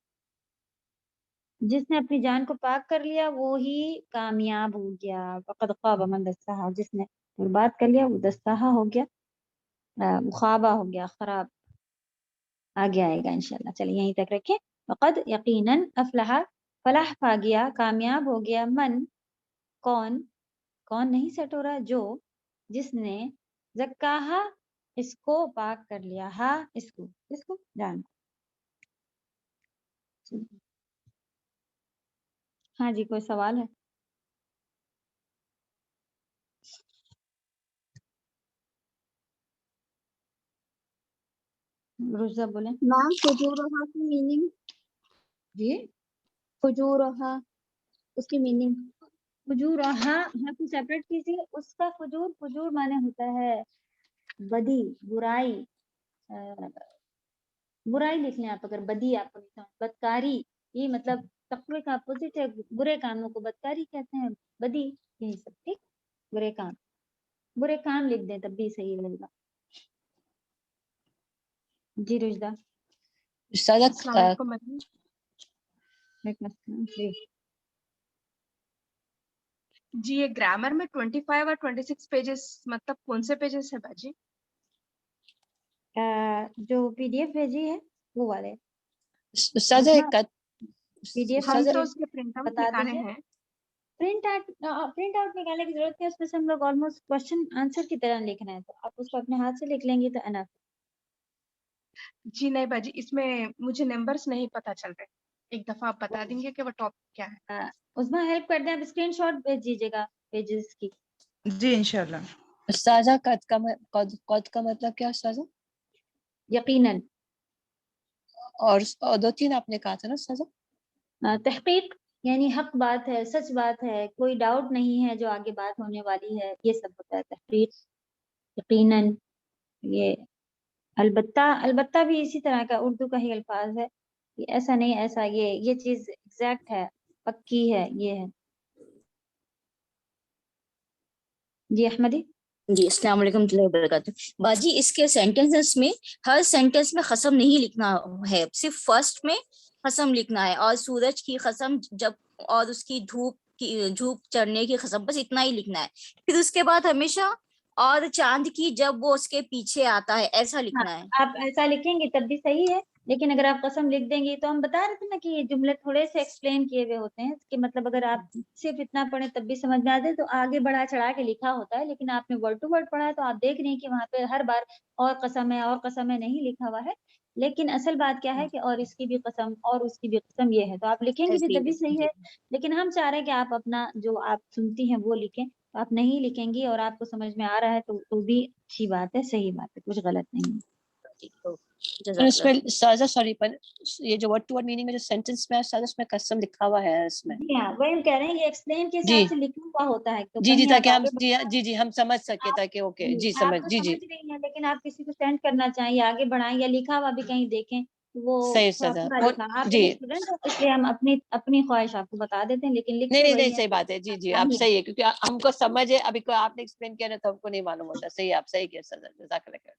جس نے اپنی جان کو پاک کر لیا وہی کامیاب ہو گیا۔ فقد خواب من دساہا، جس نے برباد کر لیا وہ دساہا ہو گیا، خوابہ ہو گیا، خراب۔ آگے آئے گا انشاءاللہ، چلیے یہیں تک رکھیں۔ فقد یقیناً افلح فلاح پا گیا، کامیاب ہو گیا، من کون نہیں سیٹ ہو رہا، جو، جس نے، زکاہا اس کو پاک کر لیا، ہاں اس کو جان کو۔ ہاں جی، کوئی سوال ہے؟ روزہ بولیں میم فجورہا کی میننگ، جی۔ فجورہا اس کی میننگ فجور، ہاں کو سیپریٹ کیجیے، اس کا فجور مانے ہوتا ہے بدی، برائی، برائی لکھ لیں آپ، اگر بدی آپ کو لکھنا ہے، بدکاری، یہ مطلب تقوی کا اپوزٹ ہے، برے کاموں کو بدکاری کہتے ہیں، بدی، یہی سب، ٹھیک، برے کام لکھ دیں تب بھی صحیح رہے گا۔ جی رشدہ۔ السلام علیکم مدنی جی، یہ گرامر میں 25 اور 26 پیجز مطلب کون سے پیجز ہے باجی؟ جو پی ڈی ایف بھیجی ہے وہ والے استاذہ پی ڈی ایف ہم تو اس کے پرنٹ آؤٹ بتا نکالے دیجیے۔ ہیں۔ پرنٹ آؤٹ نکالنے کی ضرورت نہیں، اس میں سے ہم لوگ آلموسٹ کوشچن آنسر کی طرح لکھنا ہے، تو آپ اس کو اپنے ہاتھ سے لکھ لیں گی تو انف۔ جی نہیں باجی، اس میں مجھے نمبرز نہیں پتہ چل رہے، ایک دفعہ آپ بتا دیں گے کہ وہ ٹاپک کیا ہے؟ اس میں ہیلپ کر دیں، آپ اسکرین شاٹ بھیج دیجیے گا پیجز کی۔ جی انشاءاللہ۔ استاذہ قد کا مطلب کیا استاذہ؟ یقیناً، اور 2-3 آپ نے کہا تھا نا استاذہ؟ تحقیق یعنی حق بات ہے، سچ بات ہے، کوئی ڈاؤٹ نہیں ہے جو آگے بات ہونے والی ہے، یہ سب ہوتا ہے تحقیق۔ یقیناً، یہ البتہ بھی اسی طرح کا اردو کا ہی الفاظ ہے، ایسا نہیں، ایسا یہ چیز ایگزیکٹ ہے، پکی ہے، یہ ہے۔ جی احمدی۔ جی السلام علیکم ورحمۃ اللہ وبرکاتہ۔ باجی اس کے سینٹینسز میں ہر سینٹینس میں قسم نہیں لکھنا ہے، صرف فرسٹ میں قسم لکھنا ہے، اور سورج کی قسم جب، اور اس کی دھوپ چڑھنے کی قسم، بس اتنا ہی لکھنا ہے۔ پھر اس کے بعد ہمیشہ اور چاند کی جب وہ اس کے پیچھے آتا ہے، ایسا لکھنا ہے۔ آپ ایسا لکھیں گے تب بھی صحیح ہے، لیکن اگر آپ قسم لکھ دیں گی تو ہم بتا رہے تھے نا کہ یہ جملے تھوڑے سے ایکسپلین کیے ہوئے ہوتے ہیں، کہ مطلب اگر آپ صرف اتنا پڑھیں تب بھی سمجھ میں آ جائے تو آگے بڑھا چڑھا کے لکھا ہوتا ہے، لیکن آپ نے ورڈ ٹو ورڈ پڑھا ہے تو آپ دیکھ رہے ہیں کہ وہاں پہ ہر بار اور قسم ہے نہیں لکھا ہوا ہے، لیکن اصل بات کیا ہے کہ اور اس کی بھی قسم اور اس کی بھی قسم یہ ہے، تو آپ لکھیں گے بھی تب بھی صحیح ہے، لیکن ہم چاہ رہے ہیں کہ آپ اپنا جو آپ سنتی ہیں وہ لکھیں، آپ نہیں لکھیں گی اور آپ کو سمجھ میں آ رہا ہے تو بھی اچھی بات ہے، صحیح بات ہے، کچھ غلط نہیں ہے۔ اس میں استاذہ سوری پر یہ جو ورڈ ٹو ورڈ میننگ میں جو سینٹینس میں استاذہ اس میں قسم لکھا ہوا ہے اس میں۔ جی ہاں، وہی ہم کہہ رہے ہیں یہ ایکسپلین کے حساب سے لکھا ہوا ہوتا ہے، تو جی کہیں آپ تاکہ ہم آگے جی ہم سمجھ سکے تاکہ اوکے جی آپ سمجھ تو جی سمجھ رہی ہیں، لیکن آپ کسی کو سینڈ کرنا چاہیں یا آگے بڑھائیں یا لکھا ہوا بھی کہیں دیکھیں وہ صحیح تھوڑا استاذہ پورا لکھا، آپ جی ایک اسٹوڈنٹ ہو اس لیے ہم اپنی خواہش آپ کو بتا دیتے ہیں، لیکن لکھتے نہیں وہی ہیں۔ صحیح بات ہے، جی آپ صحیح ہے، کیونکہ ہم کو سمجھ ہے، ابھی کو آپ نے ایکسپلین کیا نا تو ہم کو نہیں معلوم ہوتا، صحیح آپ صحیح کیا استاذہ، جزاک اللہ خیر۔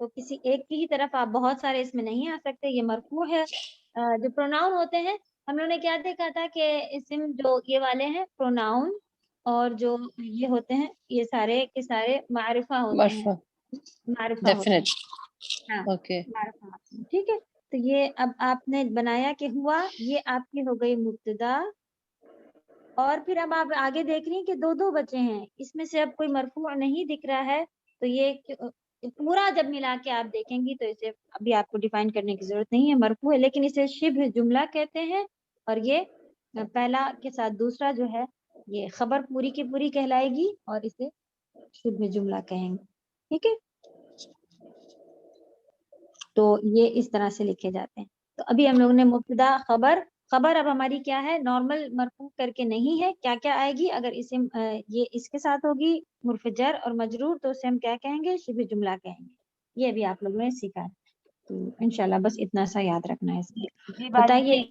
تو کسی ایک کی ہی طرف آپ بہت سارے اس میں نہیں آ سکتے، یہ مرفوع ہے۔ جو پروناؤن ہوتے ہیں ہم لوگوں نے کیا دیکھا تھا کہ اسم جو یہ والے ہیں پروناؤن اور جو یہ ہوتے ہیں یہ سارے کے سارے معرفہ ہوتے ہیں، معرفہ ہوتے ہیں، ہاں اوکے معرفہ ہوتے ہیں، ٹھیک ہے۔ تو یہ اب آپ نے بنایا کہ ہوا، یہ آپ کی ہو گئی مبتدا، اور پھر اب آپ آگے دیکھ رہی ہیں کہ دو بچے ہیں، اس میں سے اب کوئی مرفوع نہیں دکھ رہا ہے، تو یہ پورا جب ملا کے آپ دیکھیں گی تو اسے ابھی آپ کو ڈیفائن کرنے کی ضرورت نہیں ہے، مرفوع ہے، لیکن اسے شبہ جملہ کہتے ہیں، اور یہ پہلا کے ساتھ دوسرا جو ہے یہ خبر پوری کی پوری کہلائے گی اور اسے شبہ جملہ کہیں گے، ٹھیک ہے۔ تو یہ اس طرح سے لکھے جاتے ہیں۔ تو ابھی ہم لوگوں نے مبتدا خبر اب ہماری کیا ہے، نارمل مرفوع کر کے نہیں ہے، کیا کیا آئے گی اگر اسے یہ اس کے ساتھ ہوگی حرف جر اور مجرور تو اسے ہم کیا کہیں گے، شبہ جملہ کہیں گے۔ یہ ابھی آپ لوگوں نے سیکھا ہے، تو انشاءاللہ بس اتنا سا یاد رکھنا ہے اس میں۔ جی بتائیے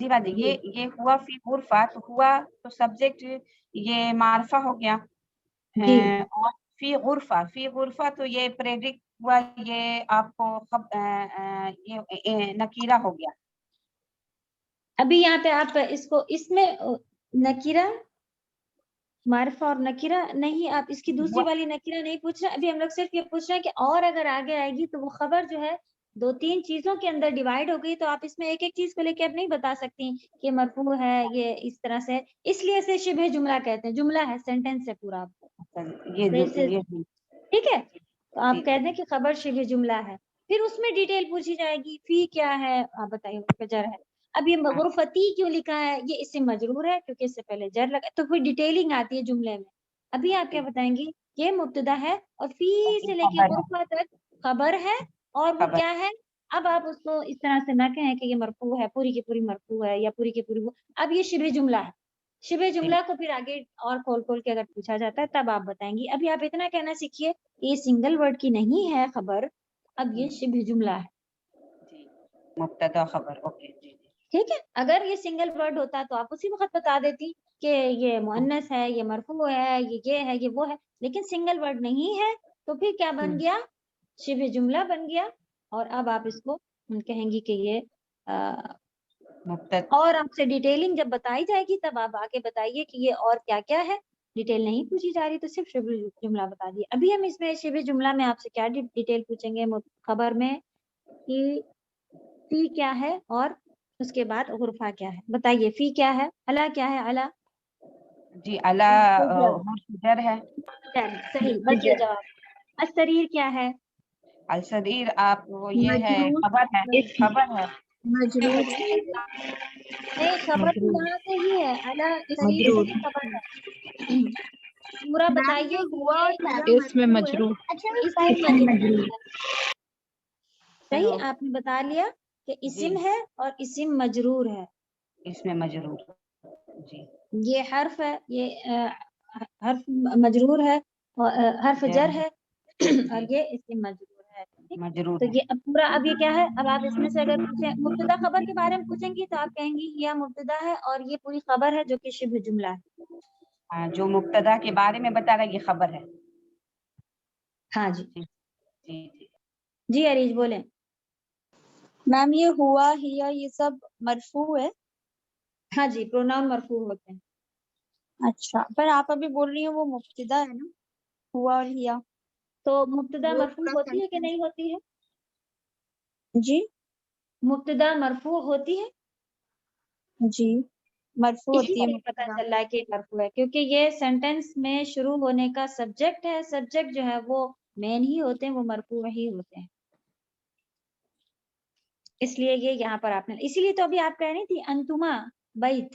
باجی یہ ہوا فی غرفہ، تو ہوا تو سبجیکٹ یہ معرفہ ہو گیا، جی اور فی غرفہ تو یہ پریڈکٹ ہوا، یہ آپ کو یہ نکیرہ ہو گیا۔ ابھی یہاں پہ آپ اس کو اس میں نکیرہ معرفہ اور نکیرہ نہیں، آپ اس کی دوسری والی نکیرہ نہیں پوچھ رہے، ابھی ہم لوگ صرف یہ پوچھ رہے ہیں کہ اور اگر آگے آئے گی تو وہ خبر جو ہے 2-3 چیزوں کے اندر ڈیوائڈ ہو گئی، تو آپ اس میں ایک ایک چیز کو لے کے اب نہیں بتا سکتی کہ مرفوع ہے یہ اس طرح سے، اس لیے اسے شبہ جملہ کہتے ہیں، جملہ ہے، سینٹینس ہے پورا، ٹھیک ہے۔ تو آپ کہہ دیں کہ خبر شبہ جملہ ہے، پھر اس میں ڈیٹیل پوچھی جائے گی، فی کیا ہے آپ بتائیے، اس پہ جر ہے، اب یہ غرفتی کیوں لکھا ہے، یہ اس سے مجرور ہے کیونکہ اس سے پہلے جر لگا، تو پھر ڈیٹیلنگ آتی ہے جملے میں۔ ابھی آپ کیا بتائیں گی، یہ مبتدا ہے اور فی سے لے کے غرفہ تک خبر ہے، اور وہ کیا ہے، اب آپ اس کو اس طرح سے نہ کہیں کہ یہ مرفوع ہے، پوری کی پوری مرفوع ہے یا پوری کی پوری وہ، اب یہ شبہ جملہ ہے۔ شبہ جملہ کو پھر آگے اور کھول کے اگر پوچھا جاتا ہے تب آپ بتائیں گی۔ ابھی آپ اتنا کہنا سیکھیے یہ سنگل ورڈ کی نہیں ہے خبر، اب یہ شبہ جملہ ہے، مبتدا خبر، اوکے جی ٹھیک ہے۔ اگر یہ سنگل ورڈ ہوتا تو آپ اسی وقت بتا دیتی کہ یہ مؤنث ہے، یہ مرفوع ہے، یہ ہے، یہ وہ ہے، لیکن سنگل ورڈ نہیں ہے تو پھر کیا بن گیا، شبہ جملہ بن گیا، اور اب آپ اس کو کہیں گی کہ یہ اور آپ سے ڈیٹیلنگ جب بتائی جائے گی تب آپ آگے بتائیے کہ یہ اور کیا کیا ہے، ڈیٹیل نہیں پوچھی جا رہی تو صرف شبہ جملہ بتا دیے۔ ابھی ہم اس میں شبہ جملہ میں آپ سے کیا ڈیٹیل پوچھیں گے، خبر میں کہ فی کیا ہے اور اس کے بعد غرفہ کیا ہے، بتائیے فی کیا ہے، الا کیا ہے، الا جی الا جر ہے، صحیح بس یہ جواب۔ السریر کیا ہے، السریر آپ وہ یہ ہے خبر ہے، خبر ہے، مجرور نہیں خبر تو یہاں سے ہی ہے، الا سریر سے بھی خبر ہے، پورا بتائیے کہ یہ اس میں مجرور اسم مجرور ہے، صحیح آپ نے بتا لیا کہ اسم ہے اور اسم مجرور ہے، اس میں مجرور، جی یہ حرف ہے، یہ حرف مجرور ہے اور حرف جر ہے اور یہ اسم مجرور ہے، مجرور تو ہے، یہ اب پورا اب یہ کیا ہے، اب آپ اس میں سے اگر پوچھیں مبتدا خبر کے بارے میں پوچھیں گی تو آپ کہیں گی یہ مبتدا ہے اور یہ پوری خبر ہے جو کہ شبہ جملہ ہے، جو مبتدا کے بارے میں بتا رہا ہے یہ خبر ہے، ہاں جی جی جی عریج بولیں۔ میم یہ ہوا ہیا یہ سب مرفوع ہے؟ ہاں جی پروناؤن مرفوع ہوتے ہیں۔ اچھا پر آپ ابھی بول رہی ہیں وہ مبتدا ہے نا، ہوا اور ہیا، تو مبتدا مرفوع ہوتی ہے کہ نہیں ہوتی ہے، جی مبتدا مرفوع ہوتی ہے، جی مرفوع اسی ہوتی ہے سے پتہ چل رہا ہے کہ مرفوع ہے کیونکہ یہ سینٹینس میں شروع ہونے کا سبجیکٹ ہے، سبجیکٹ جو ہے وہ مین ہی ہوتے ہیں، وہ مرفوع ہی ہوتے ہیں، اس لیے یہ یہاں پر آپ نے، اسی لیے تو ابھی آپ کہہ رہی تھی انتما بیت،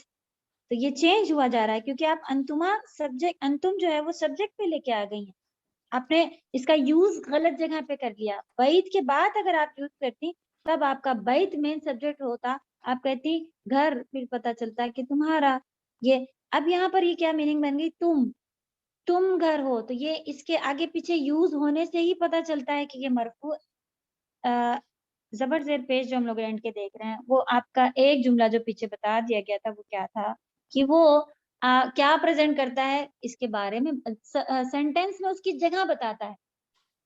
تو یہ چینج ہوا جا رہا ہے کیونکہ آپ انتما سبجیکٹ، انتم جو ہے وہ سبجیکٹ پہ لے کے آ گئی ہیں، آپ نے اس کا یوز غلط جگہ پہ کر لیا، بیت کے بعد اگر آپ یوز کرتی تب آپ کا بیت مین سبجیکٹ ہوتا، آپ کہتی گھر، پھر پتا چلتا کہ تمہارا، یہ اب یہاں پر یہ کیا میننگ بن گئی، تم گھر ہو، تو یہ اس کے آگے پیچھے یوز ہونے سے ہی پتا چلتا ہے کہ یہ مرفوع، زبر زیر پیش جو ہم لوگ اینڈ کے دیکھ رہے ہیں وہ آپ کا ایک جملہ جو پیچھے بتا دیا گیا تھا وہ کیا تھا کہ وہ کیا پریزنٹ کرتا ہے اس کے بارے میں، سینٹینس میں اس کی جگہ بتاتا ہے،